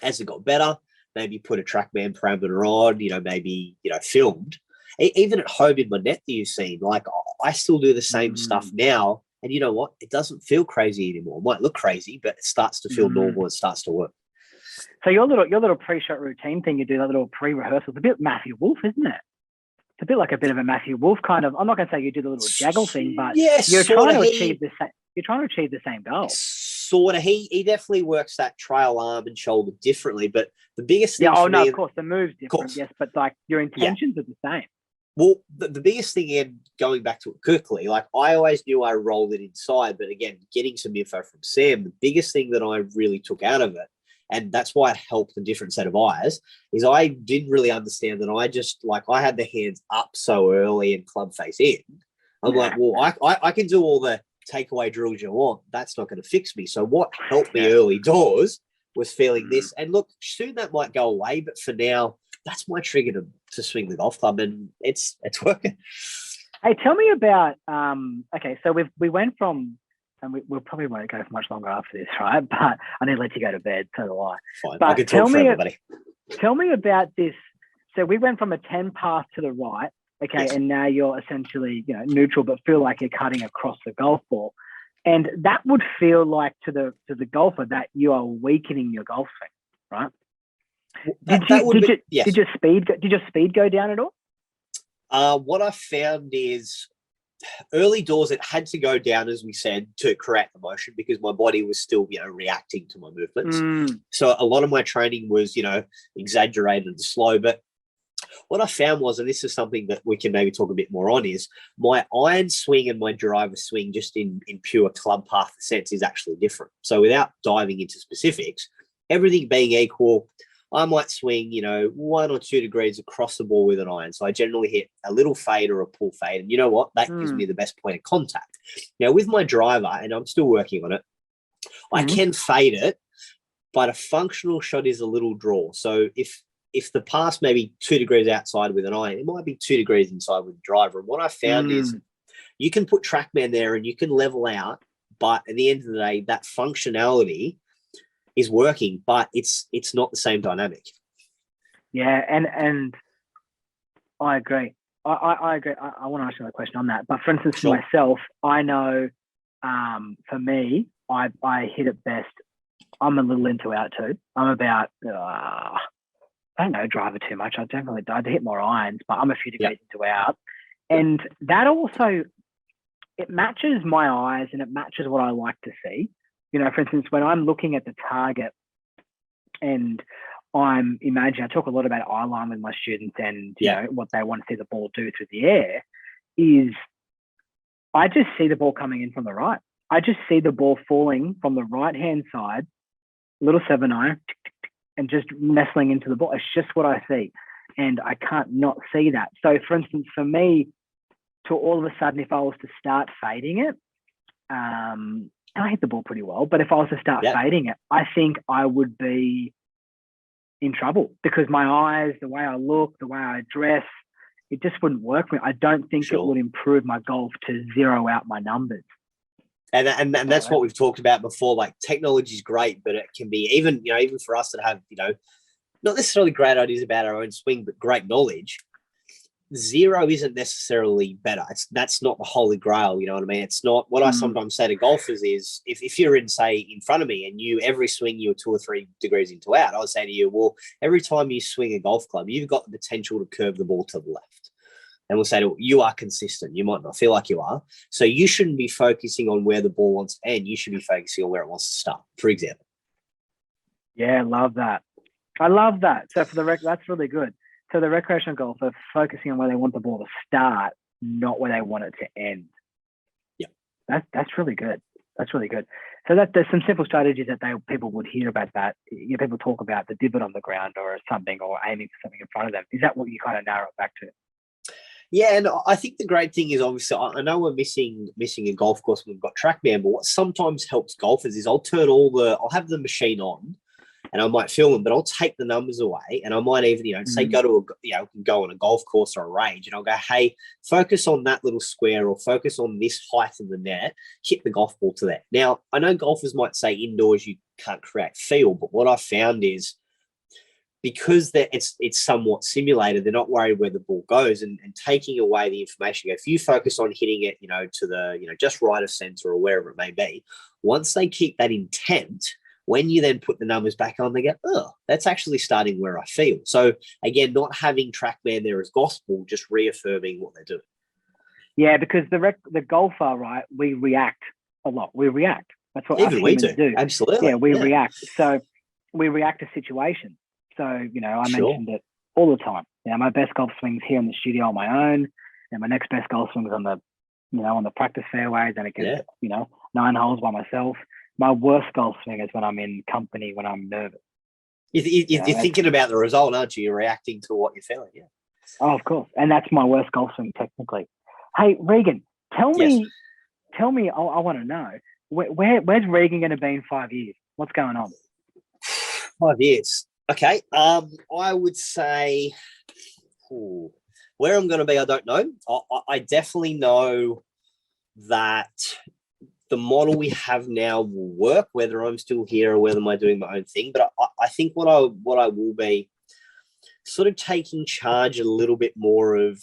As it got better, maybe put a TrackMan parameter on, maybe, filmed. Even at home in my net that you've seen, like I still do the same stuff now And you know what? It doesn't feel crazy anymore. It might look crazy, but it starts to feel normal. It starts to work. So your little pre-shot routine thing you do, that little pre-rehearsal, it's a bit Matthew Wolf, isn't it? It's a bit like a bit of a Matthew Wolf kind of. I'm not going to say you do the little jaggle thing, but you're trying to achieve the same. You're trying to achieve the same goal. Sort of. He definitely works that trail, arm, and shoulder differently. But the biggest thing, of course, the move's different. Yes, but like your intentions are the same. Well, the biggest thing, Ed, going back to it quickly, like I always knew I rolled it inside, but again, getting some info from Sam, the biggest thing that I really took out of it, and that's why it helped a different set of eyes, is I didn't really understand that I had the hands up so early and club face in. I'm like, well, I can do all the takeaway drills you want. That's not going to fix me. So what helped me early doors was feeling this. And look, soon that might go away, but for now, that's my trigger to swing the golf club, and it's working. Hey, tell me about okay, so we went from, and we'll probably won't go for much longer after this, right? But I need to let you go to bed, so do I. Fine. But I can talk for everybody. Tell me about this. So we went from a 10 path to the right, okay, and now you're essentially, neutral, but feel like you're cutting across the golf ball. And that would feel like to the golfer that you are weakening your golf swing, right? Did your speed go down at all? What I found is early doors, it had to go down, as we said, to correct the motion because my body was still, reacting to my movements. So a lot of my training was, exaggerated and slow. But what I found was, and this is something that we can maybe talk a bit more on, is my iron swing and my driver swing just in pure club path sense is actually different. So without diving into specifics, everything being equal, I might swing, 1 or 2 degrees across the ball with an iron. So I generally hit a little fade or a pull fade. And you know what? That gives me the best point of contact. Now, with my driver, and I'm still working on it, I can fade it, but a functional shot is a little draw. So if the pass maybe 2 degrees outside with an iron, it might be 2 degrees inside with the driver. And what I found is you can put TrackMan there and you can level out, but at the end of the day, that functionality is working, but it's not the same dynamic. Yeah, and I agree. I agree. I want to ask you a question on that. But for instance, for myself, I know for me, I hit it best. I'm a little into out too. I'm about I don't know driver too much. I hit more irons, but I'm a few degrees into out, and that also it matches my eyes and it matches what I like to see. For instance, when I'm looking at the target and I talk a lot about eye line with my students and, what they want to see the ball do through the air is I just see the ball coming in from the right. I just see the ball falling from the right-hand side, little 7-iron, and just nestling into the ball. It's just what I see. And I can't not see that. So, for instance, for me, to all of a sudden, if I was to start fading it, I hit the ball pretty well, but if I was to start fading it, I think I would be in trouble because my eyes, the way I look, the way I dress, it just wouldn't work for me. I don't think it would improve my golf to zero out my numbers. And that's what we've talked about before. Like technology is great, but it can be even for us that have, not necessarily great ideas about our own swing, but great knowledge. Zero isn't necessarily better. That's not the holy grail. You know what I mean? It's not what I sometimes say to golfers is if you're in front of me and every swing you're 2 or 3 degrees into out, I would say to you, well, every time you swing a golf club, you've got the potential to curve the ball to the left. And we'll say to you are consistent. You might not feel like you are. So you shouldn't be focusing on where the ball wants to end. You should be focusing on where it wants to start, for example. Yeah, I love that. So for the record, that's really good. So the recreational golfer focusing on where they want the ball to start, not where they want it to end. Yeah, that's really good. That's really good. So there's some simple strategies that people would hear about that. People talk about the divot on the ground or something, or aiming for something in front of them. Is that what you kind of narrow it back to? Yeah, and I think the great thing is obviously I know we're missing a golf course. We've got TrackMan, but what sometimes helps golfers is I'll have the machine on. And I might film them, but I'll take the numbers away, and I might even, say go on a golf course or a range, and I'll go, hey, focus on that little square or focus on this height of the net, hit the golf ball to that. Now, I know golfers might say indoors you can't create feel, but what I've found is because it's somewhat simulated, they're not worried where the ball goes, and taking away the information. If you focus on hitting it, to the, just right of center or wherever it may be, once they keep that intent, when you then put the numbers back on, they go, oh, that's actually starting where I feel. So again, not having TrackMan there as gospel, just reaffirming what they're doing. Yeah, because the golfer, right, we react a lot. We react. That's what even we do. Absolutely. Yeah, we react. So we react to situations. So, I mentioned it all the time. My best golf swings here in the studio on my own, and my next best golf swings on the, on the practice fairways, and it gets, 9 holes by myself. My worst golf swing is when I'm in company, when I'm nervous. You're thinking about the result, aren't you? You're reacting to what you're feeling. Yeah. Oh, of course. And that's my worst golf swing technically. Hey, Regan, tell me, I want to know, where's Regan going to be in 5 years? What's going on? 5 years. Okay. I would say where I'm going to be, I don't know. I definitely know that the model we have now will work, whether I'm still here or whether I'm doing my own thing. But I think what I will be sort of taking charge a little bit more of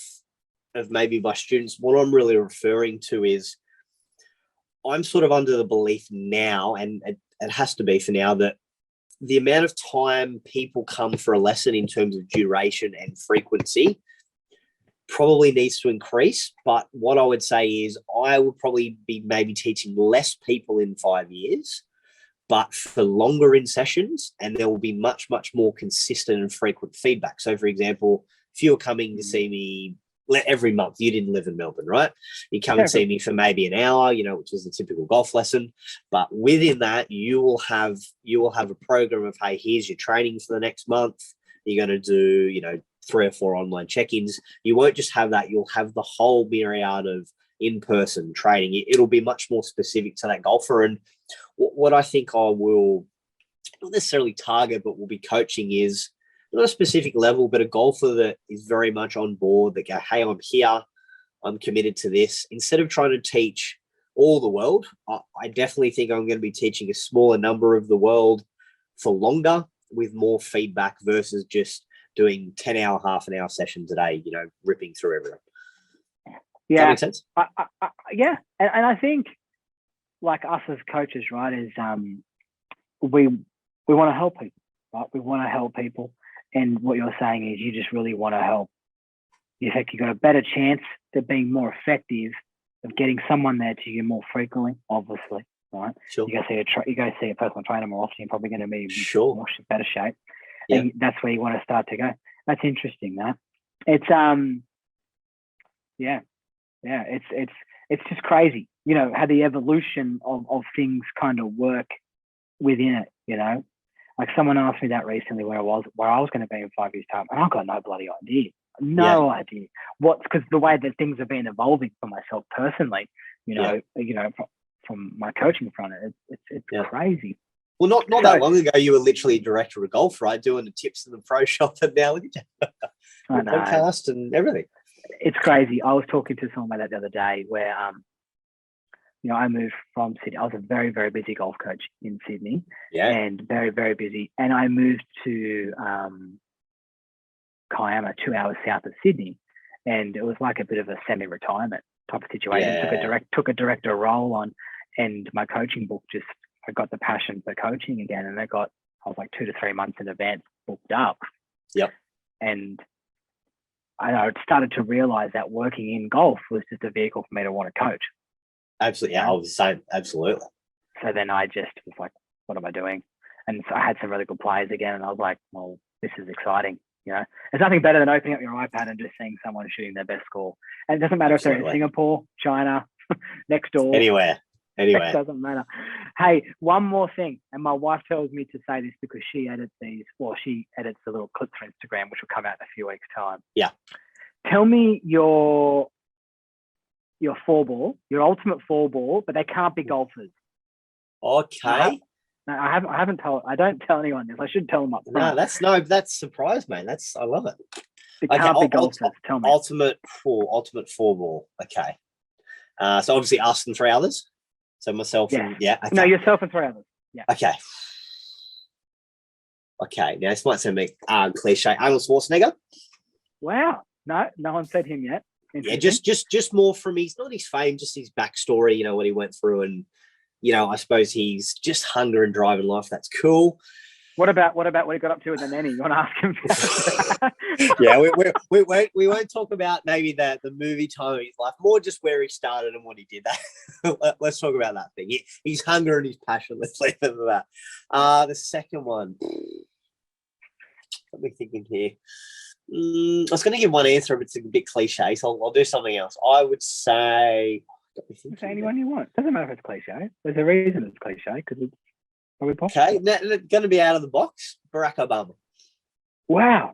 maybe my students. What I'm really referring to is I'm sort of under the belief now, and it has to be for now, that the amount of time people come for a lesson in terms of duration and frequency probably needs to increase. But what I would say is I would probably be maybe teaching less people in 5 years, but for longer in sessions, and there will be much, much more consistent and frequent feedback. So, for example, if you're coming to see me every month, you didn't live in Melbourne, right? You come and see me for maybe an hour, which is a typical golf lesson. But within that, you will have a program of, hey, here's your training for the next month. You're going to do, 3 or 4 online check-ins. You won't just have that. You'll have the whole myriad of in-person training. It'll be much more specific to that golfer. And what I think I will not necessarily target, but will be coaching is not a specific level, but a golfer that is very much on board, that go, hey, I'm here, I'm committed to this. Instead of trying to teach all the world, I definitely think I'm going to be teaching a smaller number of the world for longer with more feedback versus just doing 10-hour, half-an-hour sessions a day, ripping through everything. Yeah. Does that make sense? Yeah. And I think, like us as coaches, right, is we want to help people, right? We want to help people. And what you're saying is you just really want to help. You think you've got a better chance of being more effective, of getting someone there to you more frequently, obviously, right? Sure. You go see a personal trainer more often, you're probably going to be in more better shape. Yep. And that's where you want to start to go. That's interesting, that. It's it's just crazy, how the evolution of things kind of work within it, Like someone asked me that recently where I was going to be in 5 years' time, and I've got no bloody idea. No idea. Because the way that things have been evolving for myself personally, from my coaching front, it's crazy. Well, not that long ago, you were literally a director of golf, right? Doing the tips in the pro shop, and now look at you. Podcast and everything. It's crazy. I was talking to someone about that the other day where, I moved from Sydney. I was a very, very busy golf coach in Sydney, and very, very busy. And I moved to Kiama, 2 hours south of Sydney, and it was like a bit of a semi-retirement type of situation. Yeah. Took a director role on, and my coaching book I got the passion for coaching again, and I was like 2 to 3 months in advance booked up. Yep. And I started to realize that working in golf was just a vehicle for me to want to coach. Absolutely. Yeah, I was the same. Absolutely. So then I just was like, what am I doing? And so I had some really good players again, and I was like, well, this is exciting. There's nothing better than opening up your iPad and just seeing someone shooting their best score. And it doesn't matter if they're in Singapore, China, next door. Anywhere. It doesn't matter. Hey, one more thing. And my wife tells me to say this because she edits she edits the little clips for Instagram, which will come out in a few weeks' time. Yeah. Tell me your 4-ball, your ultimate 4-ball, but they can't be golfers. Okay. I don't tell anyone this. I should tell them up front. That's surprise, mate. I love it. It can't be golfers. Tell me. Ultimate 4-ball. Okay. So obviously us and 3 others. So myself and okay. No, yourself and 3 others. Yeah. Okay. Okay, now this might sound like cliche. Arnold Schwarzenegger. Wow. No one said him yet. Yeah, just more from not his fame, just his backstory, you know, what he went through. And, you know, I suppose he's just hunger and drive in life. That's cool. What about what he got up to with the nanny? You want to ask him? Yeah, we won't talk about maybe the movie time of his life, more just where he started and what he did. Let's talk about that thing. His hunger and his passion. Let's leave it at that. The second one. Let me thinking here. I was going to give one answer, but it's a bit cliche, so I'll do something else. I would say. Say anyone you want. Doesn't matter if it's cliche. There's a reason it's cliche because it's probably possible. Okay, going to be out of the box. Barack Obama. Wow,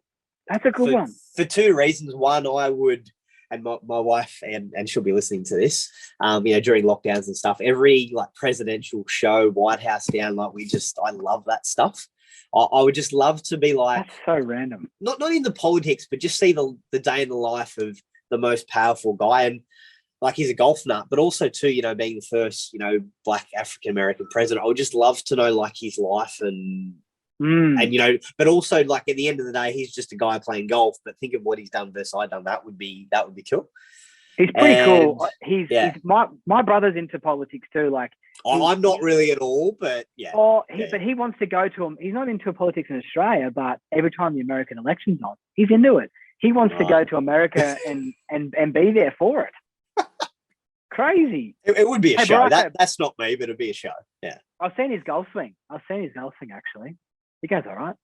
that's a good one. For two reasons. One, I would, and my wife, and she'll be listening to this. You know, during lockdowns and stuff, every like presidential show, White House down, like I love that stuff. I would just love to be like, that's so random. Not in the politics, but just see the day in the life of the most powerful guy. And like, he's a golf nut, but also too, you know, being the first, you know, Black African American president. I would just love to know like his life and you know, but also like at the end of the day, he's just a guy playing golf. But think of what he's done versus I done. That would be cool. He's pretty cool. He's my brother's into politics too. Like, I'm not really at all, but yeah. But he wants to go to him. He's not into politics in Australia, but every time the American election's on, he's into it. He wants to go to America and be there for it. Crazy. It would be a show. That's not me, but it'd be a show. Yeah. I've seen his golf swing. Actually. He goes all right.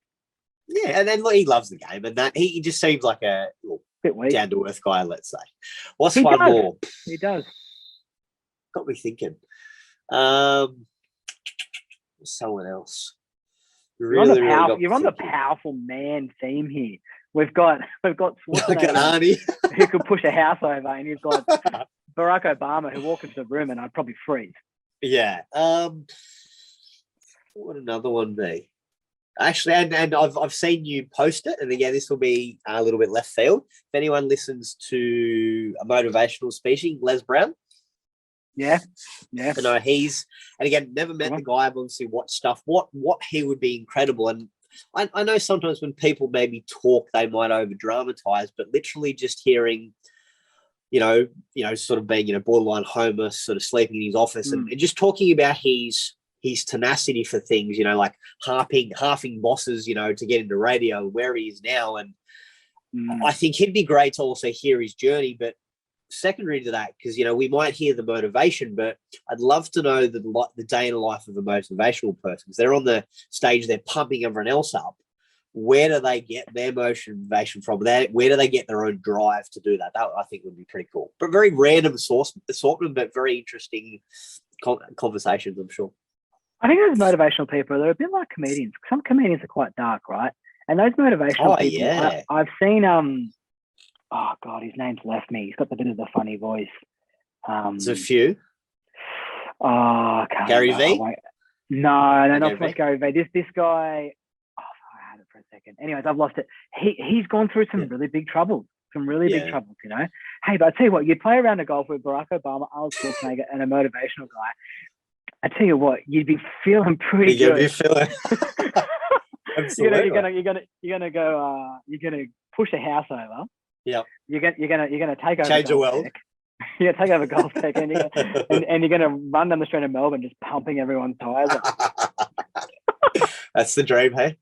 Yeah, and then he loves the game, and that he just seems like a bit weak, down to earth guy. Let's say. What's one more? He does. Got me thinking. Someone else. You're on the powerful man theme here. We've got Schwarzenegger who could push a house over, and you've got Barack Obama who walk into the room and I'd probably freeze. Yeah. What would another one be? Actually, and I've seen you post it, and again, this will be a little bit left field. If anyone listens to a motivational speaking, Les Brown. Yeah. I know and again, never met the guy. I've obviously watched stuff. What he would be incredible. And I know sometimes when people maybe talk, they might over dramatize, but literally just hearing, you know, sort of being, you know, borderline homeless, sort of sleeping in his office and just talking about his tenacity for things, you know, like halving bosses, you know, to get into radio, where he is now. And I think he'd be great to also hear his journey, but secondary to that, because, you know, we might hear the motivation, but I'd love to know the day in the life of a motivational person, because they're on the stage, they're pumping everyone else up. Where do they get their motivation from? Where do they get their own drive to do that? That I think would be pretty cool. But very random assortment, but very interesting conversations, I'm sure. I think those motivational people, they're a bit like comedians. Some comedians are quite dark, right? And those motivational people, yeah. I've seen, oh God, his name's left me. He's got the bit of the funny voice. There's a few. Oh, I can't Gary V? No, not so much Gary V. This guy, I had it for a second. Anyways, I've lost it. He's gone through some really big troubles. Big troubles, you know. Hey, but I tell you what, you play around a golf with Barack Obama, Arnold Schwarzenegger, and a motivational guy. I tell you what, you'd be feeling pretty good. Absolutely. You're gonna push a house over. Yeah. You're gonna take over. Change the world. You're gonna take over golf tech, and you're gonna run down the street of Melbourne, just pumping everyone's tires up. That's the dream, hey.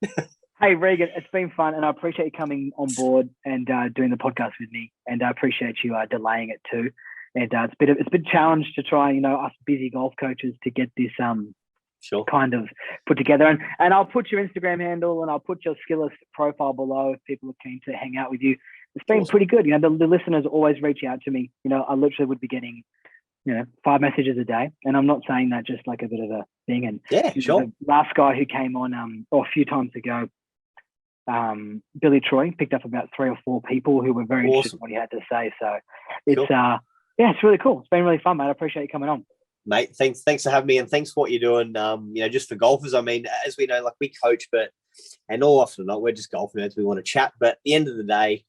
Hey Regan, it's been fun, and I appreciate you coming on board and doing the podcast with me, and I appreciate you delaying it too. And it's been a challenge to try, you know, us busy golf coaches to get this kind of put together. And I'll put your Instagram handle and I'll put your Skillers profile below if people are keen to hang out with you. It's been pretty good. You know, the listeners always reach out to me. You know, I literally would be getting, you know, 5 messages a day. And I'm not saying that just like a bit of a thing. And the last guy who came on a few times ago, Billy Troy, picked up about 3 or 4 people who were very interested in what he had to say. So it's it's really cool. It's been really fun, mate. I appreciate you coming on. Mate, thanks for having me, and thanks for what you're doing. You know, just for golfers. I mean, as we know, like we coach, and all often not, we're just golf nerds. We want to chat, but at the end of the day,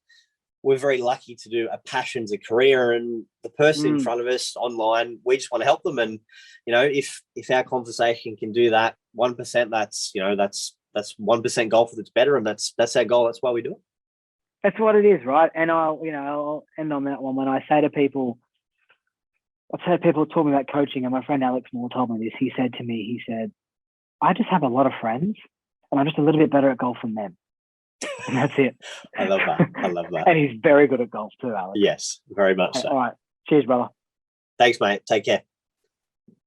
we're very lucky to do a passion's a career, and the person in front of us online, we just want to help them. And you know, if our conversation can do that 1%, that's That's 1% golfer that's better, and that's our goal. That's why we do it. That's what it is, right? And I'll end on that one. When I say to people, I've heard people talk about coaching, and my friend Alex Moore told me this. He said to me, I just have a lot of friends, and I'm just a little bit better at golf than them. And that's it. I love that. And he's very good at golf too, Alex. Yes, very much so. All right. Cheers, brother. Thanks, mate. Take care.